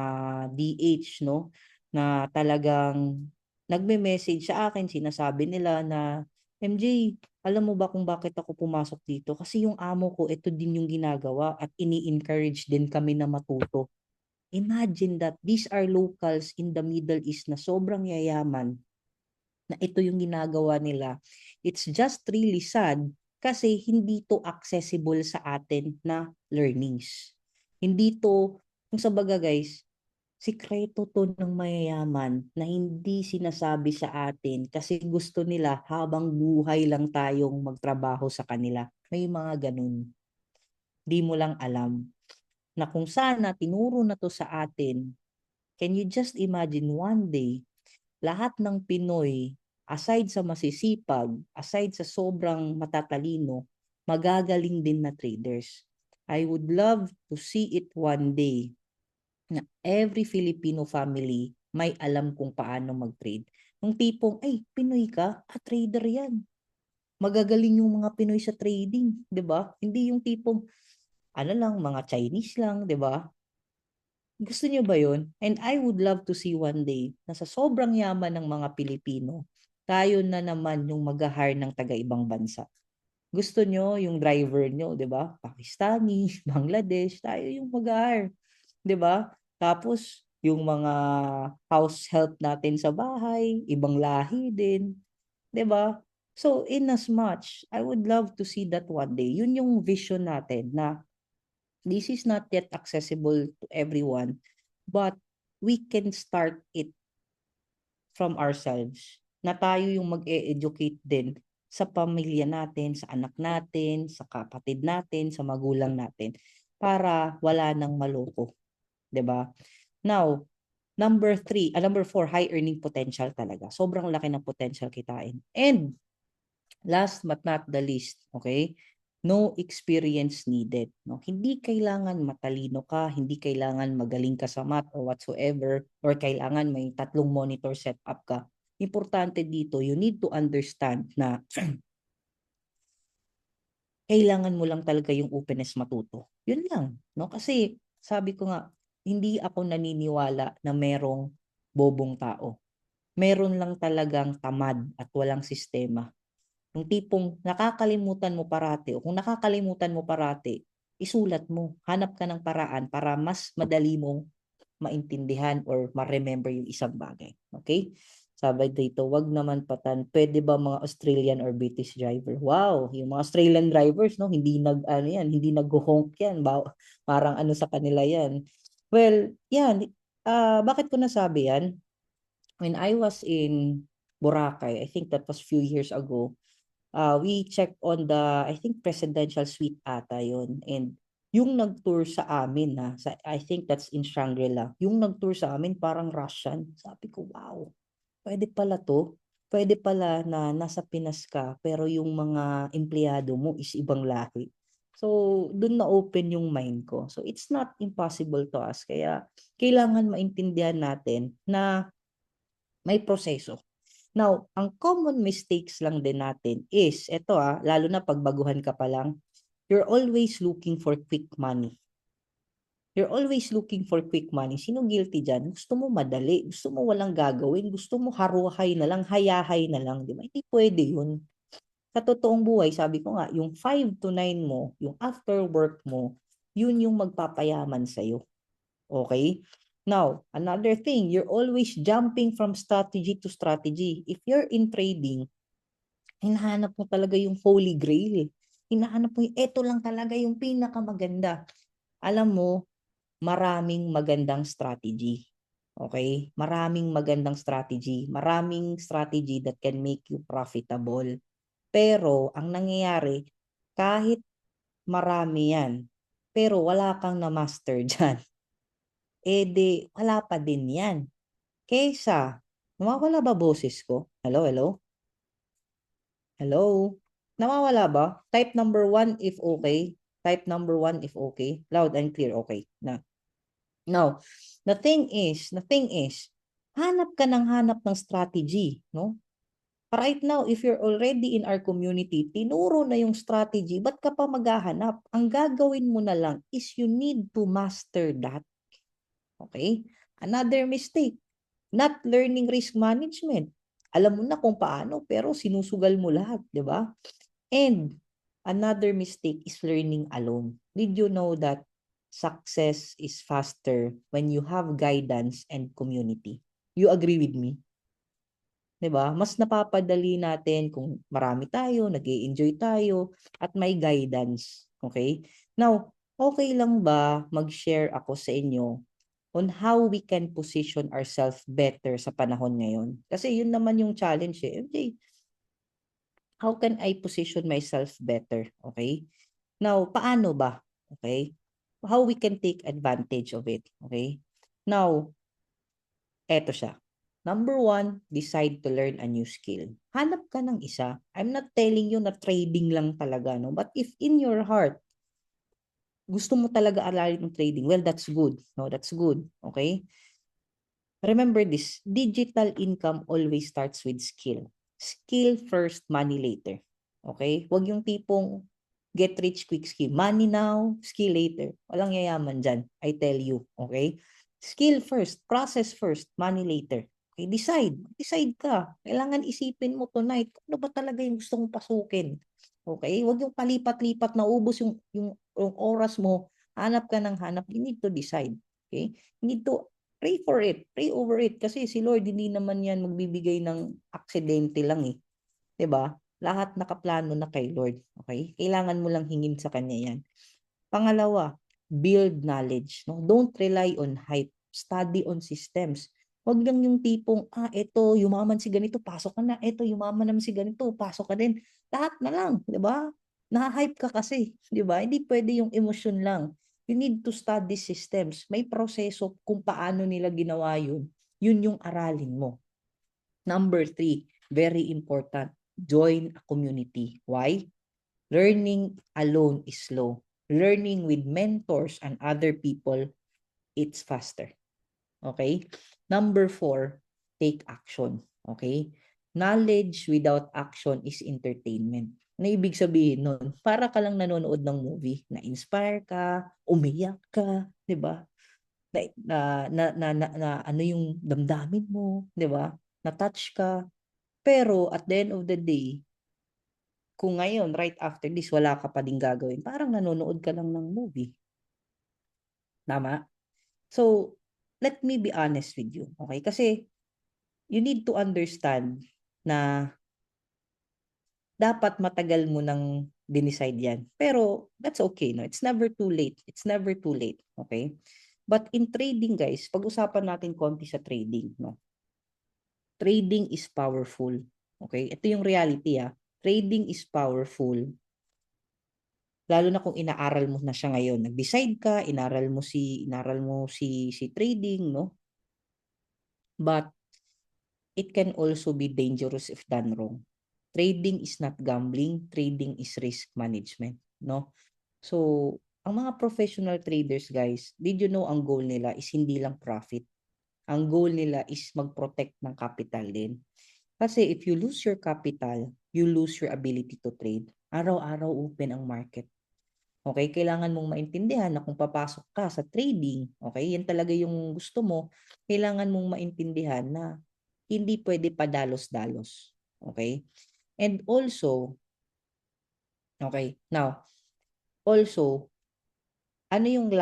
DH, no, na talagang nagme-message sa akin, sinasabi nila na, MJ, alam mo ba kung bakit ako pumasok dito? Kasi yung amo ko, ito din yung ginagawa at ini-encourage din kami na matuto. Imagine that these are locals in the Middle East na sobrang yayaman na ito yung ginagawa nila. It's just really sad kasi hindi to accessible sa atin na learnings. Hindi to, kung sa baga guys, sikreto to ng mayayaman na hindi sinasabi sa atin kasi gusto nila habang buhay lang tayong magtrabaho sa kanila. May mga ganun. Di mo lang alam na kung sana tinuro na to sa atin, can you just imagine one day lahat ng Pinoy, aside sa masisipag, aside sa sobrang matatalino, magagaling din na traders. I would love to see it one day na every Filipino family may alam kung paano mag-trade. Yung tipong, ay, Pinoy ka? Trader yan. Magagaling yung mga Pinoy sa trading, 'di ba? Hindi yung tipong ano lang, mga Chinese lang, 'di ba? Gusto niyo ba yun? And I would love to see one day na sa sobrang yaman ng mga Pilipino, tayo na naman yung mag-hire ng taga-ibang bansa. Gusto niyo yung driver niyo, 'di ba? Pakistani, Bangladesh, tayo yung mag-hire, 'di ba? Tapos, yung mga house help natin sa bahay, ibang lahi din, 'di ba? So, in as much, I would love to see that one day. Yun yung vision natin na this is not yet accessible to everyone, but we can start it from ourselves. Na tayo yung mag-e-educate din sa pamilya natin, sa anak natin, sa kapatid natin, sa magulang natin para wala nang maloko, 'di ba? Now, number 4, high earning potential talaga. Sobrang laki ng potential kitain. And last but not the least, okay? No experience needed, no? Hindi kailangan matalino ka, hindi kailangan magaling ka sa math or whatsoever, or kailangan may 3 monitor setup ka. Importante dito, you need to understand na kailangan mo lang talaga yung openness matuto. Yun lang, no? Kasi sabi ko nga, hindi ako naniniwala na merong bobong tao. Meron lang talagang tamad at walang sistema. Yung tipong nakakalimutan mo parati o kung nakakalimutan mo parati, isulat mo. Hanap ka ng paraan para mas madali mong maintindihan or ma-remember yung isang bagay. Okay? Sabi dito, wag naman patan, pwede ba mga Australian or British driver? Wow, yung mga Australian drivers, no, hindi ano yan, hindi nag-honk yan. Parang ano sa kanila yan. Well, yan, bakit ko nasabi yan? When I was in Boracay, I think that was few years ago, we checked on the, I think, presidential suite ata yun. And yung nag-tour sa amin, I think that's in Shangri-La, yung nag-tour sa amin parang Russian. Sabi ko, wow, pwede pala to. Pwede pala na nasa Pinas ka, pero yung mga empleyado mo is ibang lahi. So, dun na-open yung mind ko. So, it's not impossible to us. Kaya, kailangan maintindihan natin na may proseso. Now, ang common mistakes lang din natin is, lalo na pag baguhan ka pa lang, you're always looking for quick money. You're always looking for quick money. Sino guilty dyan? Gusto mo madali, gusto mo walang gagawin, gusto mo haruhay na lang, hayahay na lang, di ba? Hindi pwede yun. Sa totoong buhay, sabi ko nga, yung 5 to 9 mo, yung after work mo, yun yung magpapayaman sa'yo. Okay? Now, another thing, you're always jumping from strategy to strategy. If you're in trading, hinahanap mo talaga yung holy grail. Hinahanap mo yung, eto lang talaga yung pinakamaganda. Alam mo, maraming magandang strategy. Okay? Maraming magandang strategy. Maraming strategy that can make you profitable. Pero, ang nangyayari, kahit marami yan, pero wala kang na-master dyan, wala pa din yan. Kaysa, nawawala ba boses ko? Hello, hello? Hello? Nawawala ba? Type number 1 if okay. Type number 1 if okay. Loud and clear, okay. Now, the thing is, hanap ka ng hanap ng strategy, no? Right now, if you're already in our community, tinuro na yung strategy, ba't ka pa maghahanap? Ang gagawin mo na lang is you need to master that. Okay? Another mistake, not learning risk management. Alam mo na kung paano, pero sinusugal mo lahat, di ba? And another mistake is learning alone. Did you know that success is faster when you have guidance and community? You agree with me? 'Di ba? Mas napapadali natin kung marami tayo, nag-e-enjoy tayo, at may guidance. Okay? Now, okay lang ba mag-share ako sa inyo on how we can position ourselves better sa panahon ngayon? Kasi yun naman yung challenge eh. Okay, how can I position myself better? Okay? Now, paano ba? Okay? How we can take advantage of it? Okay? Now, eto siya. Number 1, decide to learn a new skill. Hanap ka ng isa. I'm not telling you na trading lang talaga, no? But if in your heart, gusto mo talaga aralin ng trading, well, that's good. No, that's good. Okay? Remember this, digital income always starts with skill. Skill first, money later. Okay? Huwag yung tipong get rich quick scheme. Money now, skill later. Walang yayaman dyan. I tell you. Okay? Skill first, process first, money later. Okay, decide. Decide ka. Kailangan isipin mo tonight, ano ba talaga yung gusto mong pasukin? Okay? Huwag yung palipat-lipat na ubos yung oras mo. Hanap ka ng hanap. You need to decide. Okay? You need to pray for it. Pray over it. Kasi si Lord, hindi naman yan magbibigay ng aksidente lang eh. 'Di ba? Lahat nakaplano na kay Lord. Okay? Kailangan mo lang hingin sa Kanya yan. Pangalawa, build knowledge. No? Don't rely on hype. Study on systems. Huwag lang yung tipong, eto, yumaman si ganito, pasok ka na. Eto, yumaman naman si ganito, pasok ka din. Lahat na lang, di ba? Na-hype ka kasi, di ba? Hindi pwede yung emosyon lang. You need to study systems. May proseso kung paano nila ginawa yun. Yun yung aralin mo. Number 3, very important, join a community. Why? Learning alone is slow. Learning with mentors and other people, it's faster. Okay? Number 4, take action. Okay? Knowledge without action is entertainment. Na ibig sabihin nun, para ka lang nanonood ng movie, na-inspire ka, umiyak ka, di ba? Na ano yung damdamin mo, di ba? Na-touch ka. Pero at the end of the day, kung ngayon, right after this, wala ka pa din gagawin, parang nanonood ka lang ng movie. Tama? So, let me be honest with you. Okay? Kasi, you need to understand na dapat matagal mo nang dinicide yan. Pero, that's okay. No? It's never too late. It's never too late. Okay? But in trading, guys, pag-usapan natin konti sa trading. No? Trading is powerful. Okay? Ito yung reality. Trading is powerful. Lalo na kung inaaral mo na siya ngayon. Nag-decide ka, inaral mo si trading, no? But it can also be dangerous if done wrong. Trading is not gambling, trading is risk management, no? So, ang mga professional traders, guys, did you know ang goal nila is hindi lang profit. Ang goal nila is mag-protect ng capital din. Kasi if you lose your capital, you lose your ability to trade. Araw-araw open ang market. Okay, kailangan mong maintindihan na kung papasok ka sa trading, okay, yan talaga yung gusto mo, kailangan mong maintindihan na hindi pwede padalos-dalos. Okay? And also, okay, now, also, ano yung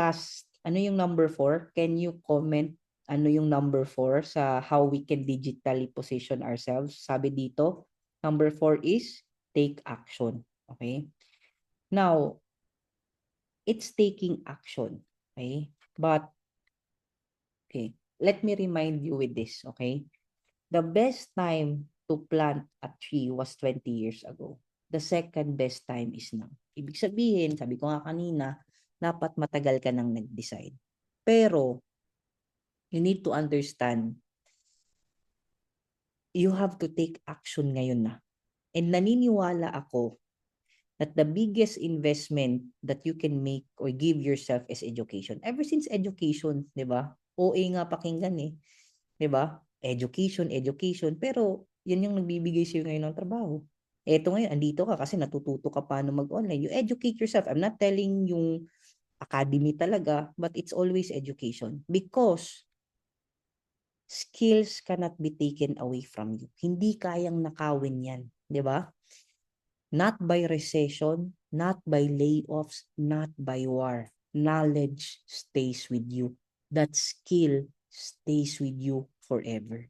number 4? Can you comment ano yung number 4 sa how we can digitally position ourselves? Sabi dito, number 4 is take action. Okay? Now, it's taking action. Okay? But, okay, let me remind you with this, okay? The best time to plant a tree was 20 years ago. The second best time is now. Ibig sabihin, sabi ko nga kanina, dapat matagal ka nang nag-decide. Pero, you need to understand, you have to take action ngayon na. And naniniwala ako that the biggest investment that you can make or give yourself is education. Ever since education, di ba? OA nga pakinggan eh. Di ba? Education, education. Pero, yan yung nagbibigay sa'yo ngayon ng trabaho. Eto ngayon, andito ka kasi natututo ka paano mag-online. You educate yourself. I'm not telling yung academy talaga, but it's always education. Because, skills cannot be taken away from you. Hindi kayang nakawin yan. Di ba? Not by recession, not by layoffs, not by war. Knowledge stays with you. That skill stays with you forever.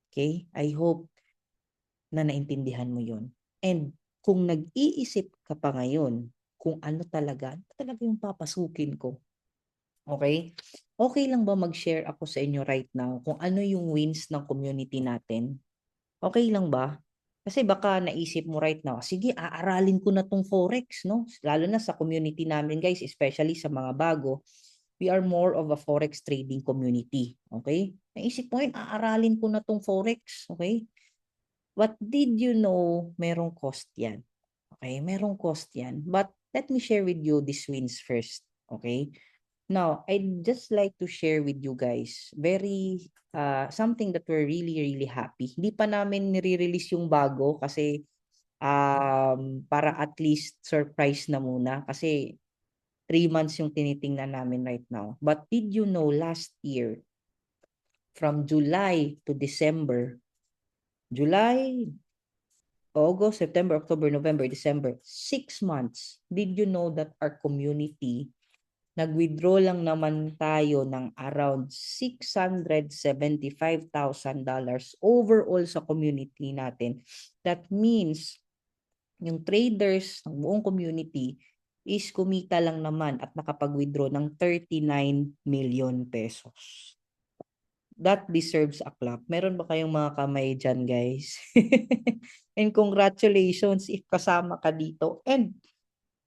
Okay? I hope na naintindihan mo yon. And kung nag-iisip ka pa ngayon kung ano talaga yung papasukin ko. Okay? Okay lang ba mag-share ako sa inyo right now kung ano yung wins ng community natin? Okay lang ba? Kasi baka naisip mo right now, sige, aaralin ko na tong Forex, no? Lalo na sa community namin, guys, especially sa mga bago, we are more of a Forex trading community, okay? Naisip mo yun, aaralin ko na tong Forex, okay? What did you know, merong cost yan. Okay, merong cost yan. But let me share with you these wins first, okay? Now, I'd just like to share with you guys something that we're really, really happy. Hindi pa namin nire-release yung bago kasi para at least surprise na muna kasi 3 months yung tinitingnan namin right now. But did you know last year, from July to December, July, August, September, October, November, December, 6 months, did you know that our community nag-withdraw lang naman tayo ng around $675,000 overall sa community natin. That means, yung traders ng buong community is kumita lang naman at nakapag-withdraw ng 39 million pesos. That deserves a clap. Meron ba kayong mga kamay dyan, guys? And congratulations if kasama ka dito. And,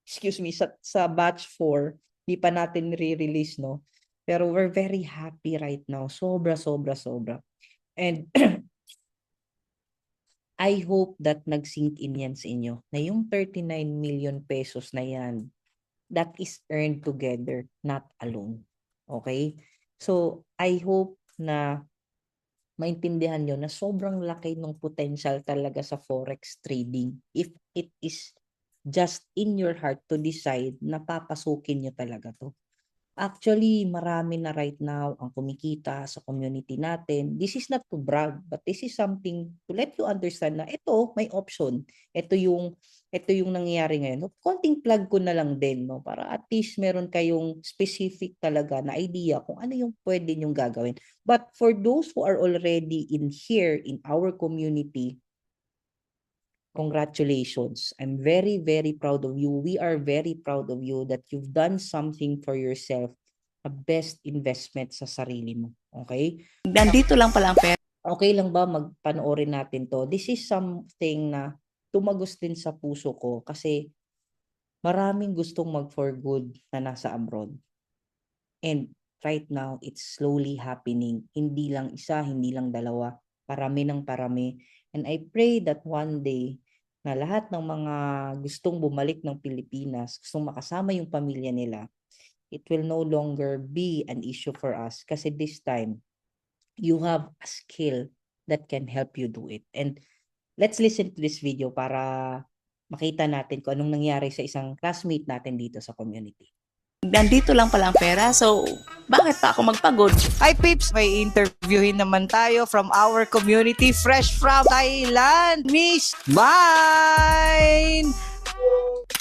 excuse me, sa batch 4, di pa natin re-release, no? Pero we're very happy right now. Sobra, sobra, sobra. And I hope that nag-sink in yan sa inyo na yung 39 million pesos na yan, that is earned together, not alone. Okay? So, I hope na maintindihan nyo na sobrang laki ng potential talaga sa forex trading if it is just in your heart to decide na papasukin nyo talaga to. Actually, marami na right now ang kumikita sa community natin. This is not to brag, but this is something to let you understand na ito, may option. Ito yung nangyayari ngayon. Konting plug ko na lang din, no? Para at least meron kayong specific talaga na idea kung ano yung pwede nyong gagawin. But for those who are already in here, in our community, congratulations. I'm very, very proud of you. We are very proud of you that you've done something for yourself, a best investment sa sarili mo. Okay? Nandito lang pala ang pera. Okay lang ba magpanoorin natin to? This is something na tumagos din sa puso ko kasi maraming gustong mag-for good na nasa abroad. And right now, it's slowly happening. Hindi lang isa, hindi lang dalawa. Parami ng parami. And I pray that one day, na lahat ng mga gustong bumalik ng Pilipinas, gustong makasama yung pamilya nila, it will no longer be an issue for us. Kasi this time, you have a skill that can help you do it. And let's listen to this video para makita natin kung anong nangyari sa isang classmate natin dito sa community. Nandito lang pala ang pera. So, bakit pa ako magpagod? Hi Pips! May interviewin naman tayo from our community fresh from Thailand, Miss Vine!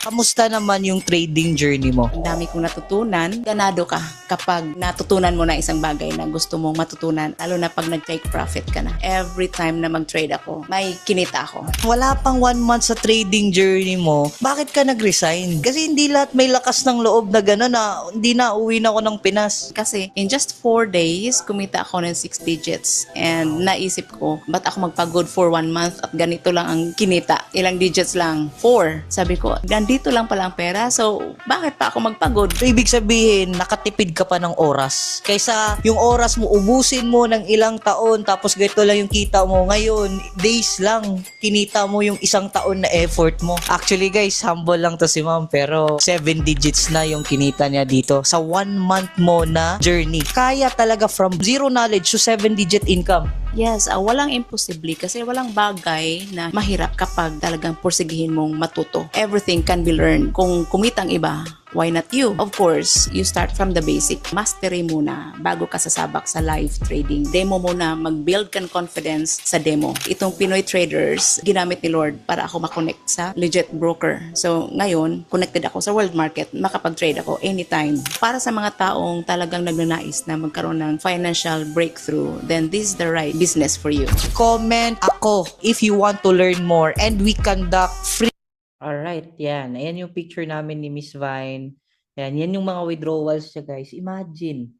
Kamusta naman yung trading journey mo? Ang dami kong natutunan. Ganado ka kapag natutunan mo na isang bagay na gusto mong matutunan. Lalo na pag nag-take profit ka na. Every time na mag-trade ako, may kinita ako. Wala pang 1 month sa trading journey mo, bakit ka nag-resign? Kasi hindi lahat may lakas ng loob na gano'n na hindi na uwi na ako ng Pinas. Kasi in just 4 days, kumita ako ng 6 digits. And naisip ko, ba't ako magpagod for 1 month at ganito lang ang kinita? Ilang digits lang? 4. Sabi ko, nandito lang pala ang pera. So, bakit pa ako magpagod? So, ibig sabihin, nakatipid ka pa ng oras. Kaysa yung oras mo, ubusin mo ng ilang taon, tapos ganito lang yung kita mo. Ngayon, days lang, kinita mo yung isang taon na effort mo. Actually guys, humble lang to si ma'am, pero 7 digits na yung kinita niya dito sa 1 month mo na journey. Kaya talaga from zero knowledge to 7-digit income. Yes, walang imposible kasi walang bagay na mahirap kapag talagang porsigihin mong matuto. Everything can be learned. Kung kumitang iba, why not you? Of course, you start from the basic. Mastery muna bago ka sasabak sa live trading. Demo muna, mag-build ka ng confidence sa demo. Itong Pinoy traders, ginamit ni Lord para ako makonect sa legit broker. So, ngayon, connected ako sa world market, makapag-trade ako anytime. Para sa mga taong talagang nagnanais na magkaroon ng financial breakthrough, then this is the right business for you. Comment ako if you want to learn more, and we conduct free. Alright, yan. Ayan yung picture namin ni Miss Vine. Yan yung mga withdrawals siya, guys. Imagine.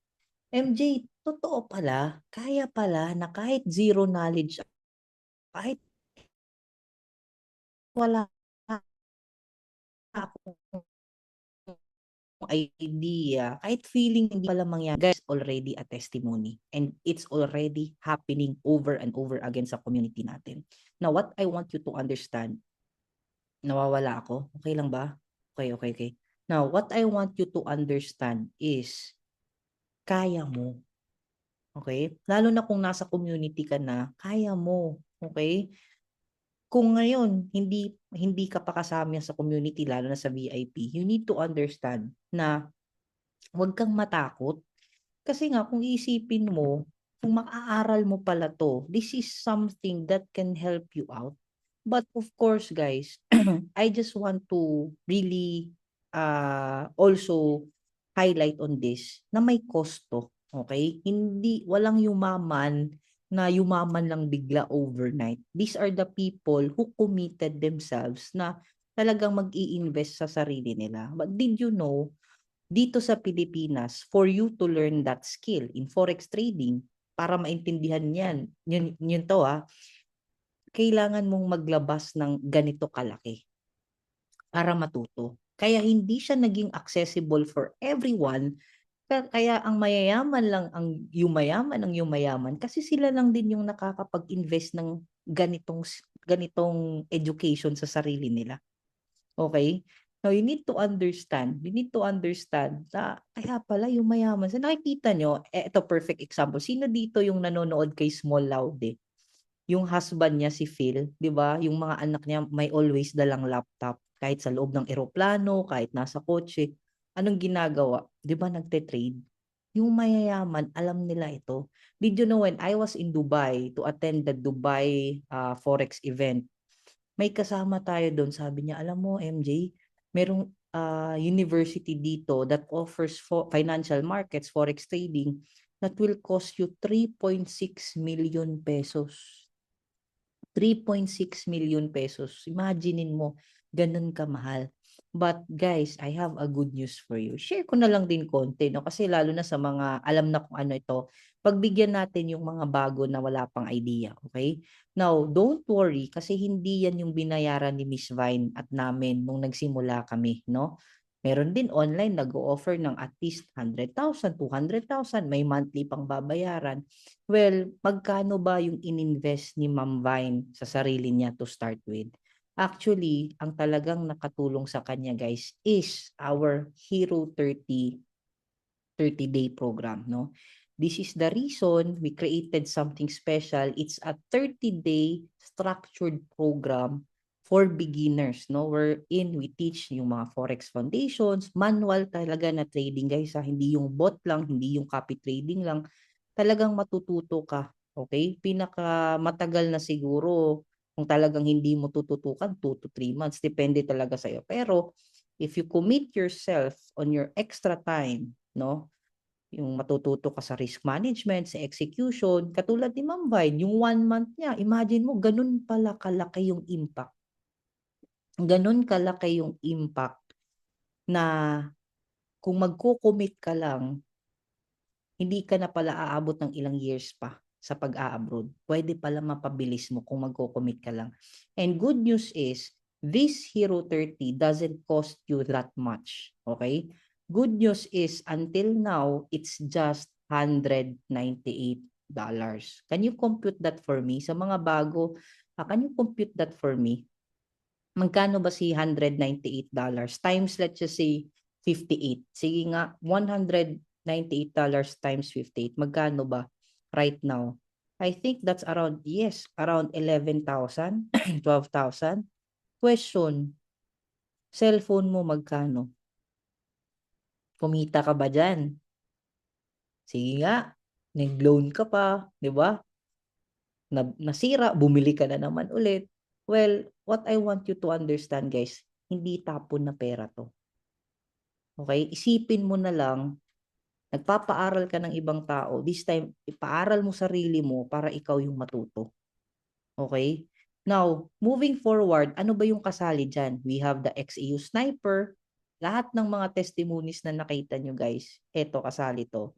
MJ, totoo pala, kaya pala na kahit zero knowledge, kahit wala akong idea, kahit feeling hindi pala mangyari, guys, already a testimony. And it's already happening over and over again sa community natin. Now, what I want you to understand, nawawala ako? Okay lang ba? Okay. Now, what I want you to understand is, kaya mo. Okay? Lalo na kung nasa community ka na, kaya mo. Okay? Kung ngayon, hindi ka pa kasama sa community, lalo na sa VIP, you need to understand na huwag kang matakot. Kasi nga, kung iisipin mo, kung makaaral mo pala to, this is something that can help you out. But of course, guys, I just want to really also highlight on this na may kosto. Okay? Hindi, walang yumaman na yumaman lang bigla overnight. These are the people who committed themselves na talagang mag-i-invest sa sarili nila. But did you know, dito sa Pilipinas, for you to learn that skill in forex trading, para maintindihan yun to kailangan mong maglabas ng ganito kalaki para matuto. Kaya hindi siya naging accessible for everyone. Kaya ang mayayaman lang ang yumayaman kasi sila lang din yung nakakapag-invest ng ganitong education sa sarili nila. Okay? Now, you need to understand na kaya pala yung mayaman. So, nakikita nyo, ito perfect example. Sino dito yung nanonood kay Small Laude? Yung husband niya si Phil, 'di ba? Yung mga anak niya may always dalang laptop kahit sa loob ng eroplano, kahit nasa kotse. Anong ginagawa? 'Di ba nagte-trade? Yung mayayaman, alam nila ito. Did you know when I was in Dubai to attend the Dubai Forex event, may kasama tayo doon, sabi niya, alam mo MJ, merong university dito that offers financial markets, forex trading that will cost you 3.6 million pesos. 3.6 million pesos. Imaginein mo, ganun kamahal. But guys, I have a good news for you. Share ko na lang din konti, no? Kasi lalo na sa mga alam na kung ano ito, pagbigyan natin yung mga bago na wala pang idea, okay? Now, don't worry kasi hindi yan yung binayaran ni Miss Vine at namin nung nagsimula kami, no? Meron din online nag-o-offer ng at least 100,000, 200,000, may monthly pang babayaran. Well, magkano ba yung ininvest ni Ma'am Vine sa sarili niya to start with? Actually, ang talagang nakatulong sa kanya guys is our Hero 30-day program, no? This is the reason we created something special. It's a 30-day structured program for beginners, no? Wherein we teach yung mga forex foundations, manual talaga na trading guys, hindi yung bot lang, hindi yung copy trading lang. Talagang matututo ka, okay? Pinaka matagal na siguro kung talagang hindi mo tututukan 2 to 3 months, depende talaga sa iyo. Pero if you commit yourself on your extra time, no? Yung matututo ka sa risk management, sa execution, katulad ni Ma'am Vine, yung 1 month niya, imagine mo, ganun pala kalaki yung impact. Ganun kalaki yung impact na kung magko-commit ka lang, hindi ka na pala aabot ng ilang years pa sa pag-a-abroad. Pwede pala mapabilis mo kung magko-commit ka lang. And good news is, this Hero 30 doesn't cost you that much. Okay? Good news is, until now, it's just $198. Can you compute that for me? Sa mga bago, can you compute that for me? Magkano ba si $198 times, let's just say, 58. Sige nga, $198 times 58. Magkano ba right now? I think that's around, yes, around 11,000, 12,000. Question, cellphone mo magkano? Kumita ka ba dyan? Sige nga, nag-loan ka pa, di ba? Nasira, bumili ka na naman ulit. Well, what I want you to understand guys, hindi tapon na pera to. Okay? Isipin mo na lang, nagpapaaral ka ng ibang tao, this time, ipaaral mo sarili mo para ikaw yung matuto. Okay? Now, moving forward, ano ba yung kasali dyan? We have the XAU Sniper, lahat ng mga testimonies na nakita nyo guys, eto kasali to.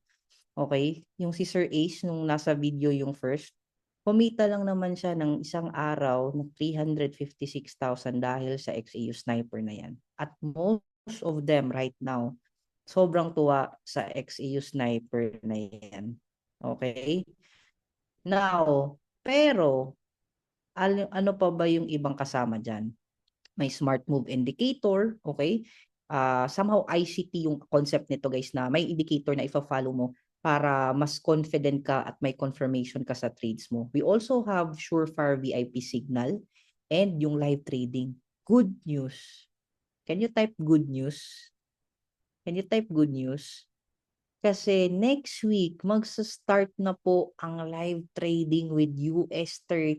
Okay? Yung si Sir Ace, nung nasa video yung first, kumita lang naman siya ng isang araw ng 356,000 dahil sa XAU Sniper na yan. At most of them right now, sobrang tuwa sa XAU Sniper na yan. Okay? Now, pero, ano pa ba yung ibang kasama dyan? May smart move indicator, okay? Somehow ICT yung concept nito guys na may indicator na ifa-follow mo para mas confident ka at may confirmation ka sa trades mo. We also have Surefire VIP signal and yung live trading. Good news. Can you type good news? Can you type good news? Kasi next week, magsa-start na po ang live trading with US 30.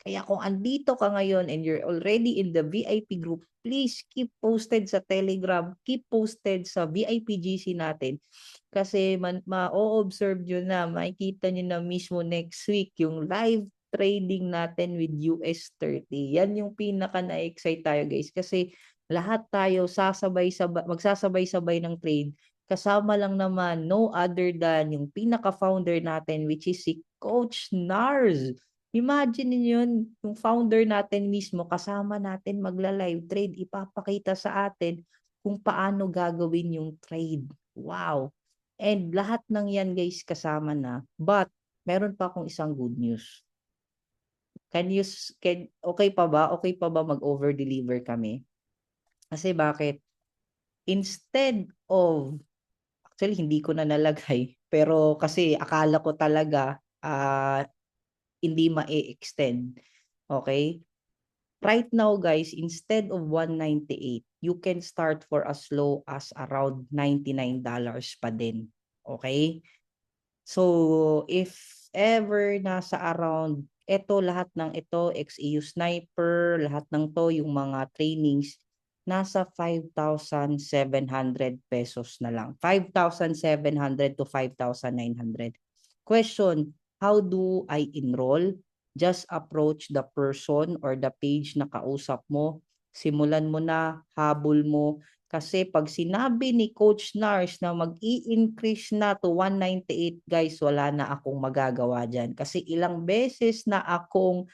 Kaya kung andito ka ngayon and you're already in the VIP group, please keep posted sa Telegram, keep posted sa VIP GC natin. Kasi ma-observe nyo na, makikita nyo na mismo next week yung live trading natin with US 30. Yan yung pinaka na-excite tayo guys. Kasi lahat tayo magsasabay-sabay ng trade. Kasama lang naman, no other than yung pinaka-founder natin which is si Coach Nars. Imagine niyo yun, yung founder natin mismo, kasama natin magla-live trade, ipapakita sa atin kung paano gagawin yung trade. Wow! And lahat ng yan guys kasama na. But, meron pa akong isang good news. Okay pa ba? Okay pa ba mag-over-deliver kami? Kasi bakit? Instead of, actually hindi ko na nalagay, pero kasi akala ko talaga, hindi ma-extend. Okay? Right now, guys, instead of 198, you can start for as low as around $99 pa din. Okay? So, if ever nasa around, lahat ng ito, XEU Sniper, lahat ng to, yung mga trainings, nasa 5,700 pesos na lang. 5,700 to 5,900. Question, how do I enroll? Just approach the person or the page na kausap mo. Simulan mo na, habol mo. Kasi pag sinabi ni Coach Nars na mag-i-increase na to 198, guys, wala na akong magagawa dyan. Kasi ilang beses na akong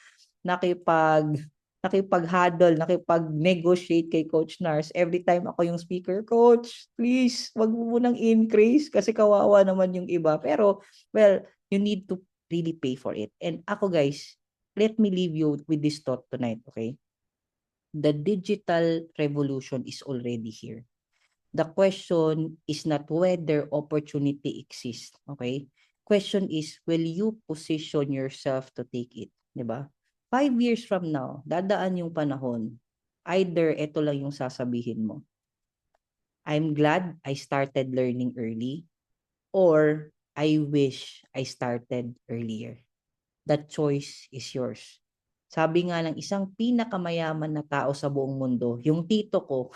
nakipag-huddle, nakipag-negotiate kay Coach Nars. Every time ako yung speaker, Coach, please, wag mo munang increase kasi kawawa naman yung iba. Pero, well, you need to really pay for it. And ako, guys, let me leave you with this thought tonight, okay? The digital revolution is already here. The question is not whether opportunity exists, okay? Question is, will you position yourself to take it, di ba? 5 years from now, dadaan yung panahon, either ito lang yung sasabihin mo, I'm glad I started learning early, or I wish I started earlier. That choice is yours. Sabi nga ng isang pinakamayaman na tao sa buong mundo, yung tito ko,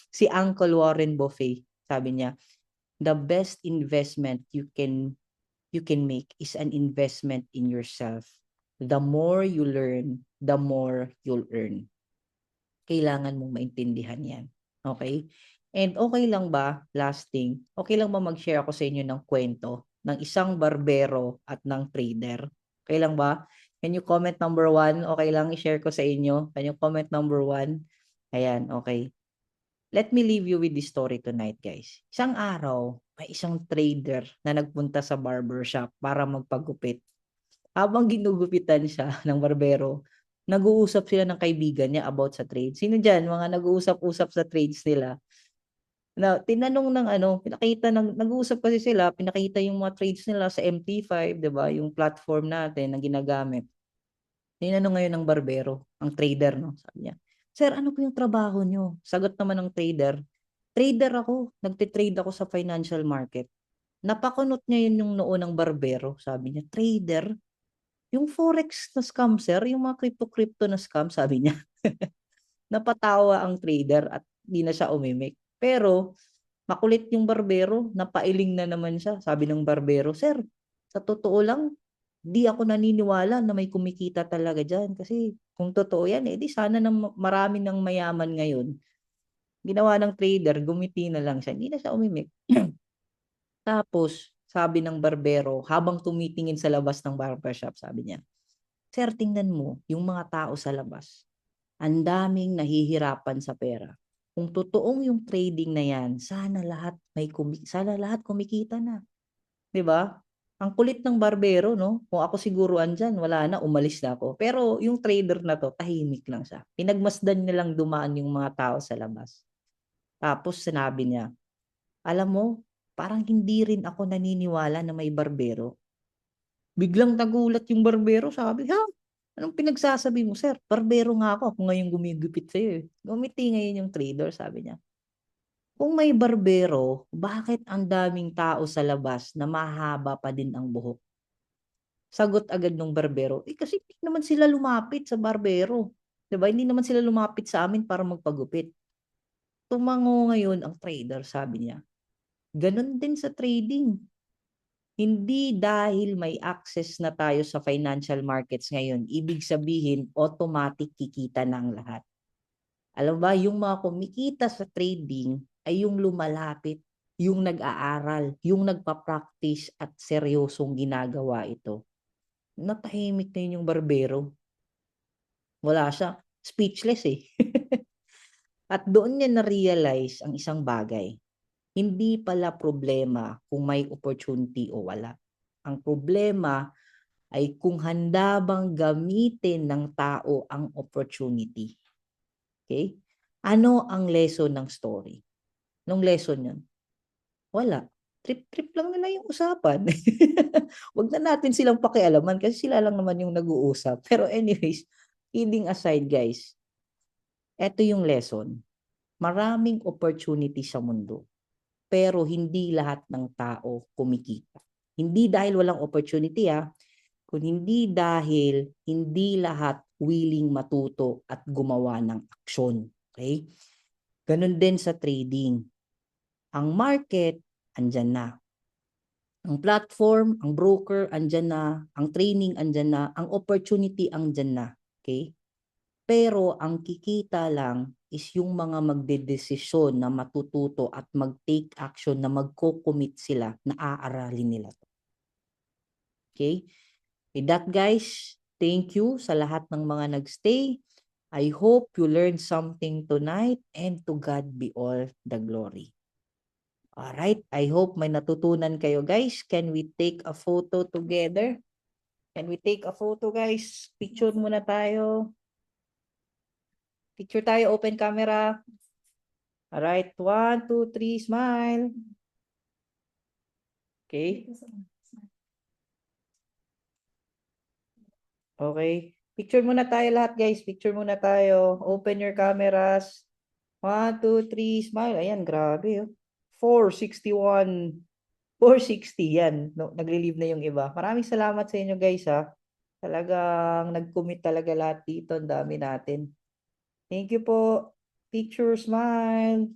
si Uncle Warren Buffett, sabi niya, the best investment you can make is an investment in yourself. The more you learn, the more you'll earn. Kailangan mong maintindihan yan. Okay? And okay lang ba, last thing, okay lang ba mag-share ako sa inyo ng kwento ng isang barbero at ng trader? Okay lang ba? Can you comment number 1? Okay lang i-share ko sa inyo. Can you comment number 1? Ayan, okay. Let me leave you with this story tonight, guys. Isang araw, may isang trader na nagpunta sa barbershop para magpagupit. Habang ginugupitan siya ng barbero, nag-uusap sila ng kaibigan niya about sa trade. Sino dyan? Mga nag-uusap-usap sa trades nila. Na tinanong ng nag-uusap kasi sila, pinakita yung mga trades nila sa MT5, 'di ba? Yung platform natin na ginagamit. Tinanong ngayon ng barbero, ang trader, no? Sabi niya, "Sir, ano po yung trabaho niyo?" Sagot naman ng trader, "Trader ako, nagte-trade ako sa financial market." Napakunot niya yun yung noo ng barbero, sabi niya, "Trader? Yung forex na scam, sir, yung mga crypto na scam," sabi niya. Napatawa ang trader at di na siya umimik. Pero makulit yung barbero, napailing na naman siya. Sabi ng barbero, "Sir, sa totoo lang, di ako naniniwala na may kumikita talaga dyan. Kasi kung totoo yan, di sana marami ng mayaman ngayon." Ginawa ng trader, gumiti na lang siya. Hindi na siya umimik. Tapos, sabi ng barbero, habang tumitingin sa labas ng barbershop, sabi niya, "Sir, tingnan mo, yung mga tao sa labas. Ang daming nahihirapan sa pera. Kung totoong yung trading na yan, sana lahat kumikita na." 'Di ba? Ang kulit ng barbero, no? Kung ako siguro andyan, wala na, umalis na ako. Pero yung trader na to, tahimik lang siya. Pinagmasdan niya lang dumaan yung mga tao sa labas. Tapos sinabi niya, "Alam mo, parang hindi rin ako naniniwala na may barbero." Biglang nagulat yung barbero, sabi, "Ha? Anong pinagsasabi mo, sir? Barbero nga ako nga yung gumigupit sa'yo eh." Gumiti ngayon yung trader, sabi niya, "Kung may barbero, bakit ang daming tao sa labas na mahaba pa din ang buhok?" Sagot agad ng barbero, kasi hindi naman sila lumapit sa barbero. 'Di ba? Hindi naman sila lumapit sa amin para magpagupit. Tumango ngayon ang trader, sabi niya. Ganun din sa trading. Hindi dahil may access na tayo sa financial markets ngayon, ibig sabihin automatic kikita na ang lahat. Alam ba, yung mga kumikita sa trading ay yung lumalapit, yung nag-aaral, yung nagpa-practice at seryosong ginagawa ito. Natahimik na yun yung barbero. Wala siya. Speechless eh. At doon niya na-realize ang isang bagay. Hindi pala problema kung may opportunity o wala. Ang problema ay kung handa bang gamitin ng tao ang opportunity. Okay? Ano ang lesson ng story? Nung lesson yun? Wala. Trip-trip lang nila yung usapan. Wag na natin silang pakialaman kasi sila lang naman yung nag-uusap. Pero anyways, kidding aside guys, eto yung lesson. Maraming opportunity sa mundo. Pero hindi lahat ng tao kumikita. Hindi dahil walang opportunity kung hindi dahil hindi lahat willing matuto at gumawa ng aksyon. Okay? Ganun din sa trading. Ang market, andyan na. Ang platform, ang broker, andyan na. Ang training, andyan na. Ang opportunity, andyan na. Okay? Pero ang kikita lang is yung mga magdedesisyon na matututo at mag-take action na magko-commit sila na aaralin nila to. Okay? With that guys, thank you sa lahat ng mga nagstay. I hope you learned something tonight and to God be all the glory. Alright, I hope may natutunan kayo guys. Can we take a photo together? Can we take a photo guys? Picture muna tayo. Picture tayo, open camera. Alright, 1, 2, 3, smile. Okay. Okay. Picture muna tayo lahat guys. Picture muna tayo. Open your cameras. 1, 2, 3, smile. Ayan, grabe. 461. 460 yan. No, nagli-leave na yung iba. Maraming salamat sa inyo guys Talagang nag-commit talaga lahat dito. Ang dami natin. Thank you po. Picture, smile.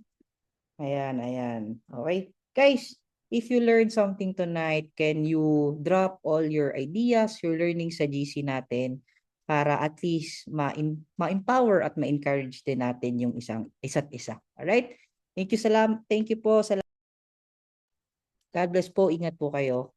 Ayan, ayan. Okay. Guys, if you learned something tonight, can you drop all your ideas, your learning sa GC natin para at least ma-empower at ma-encourage din natin yung isa't isa. Alright? Thank you po. God bless po. Ingat po kayo.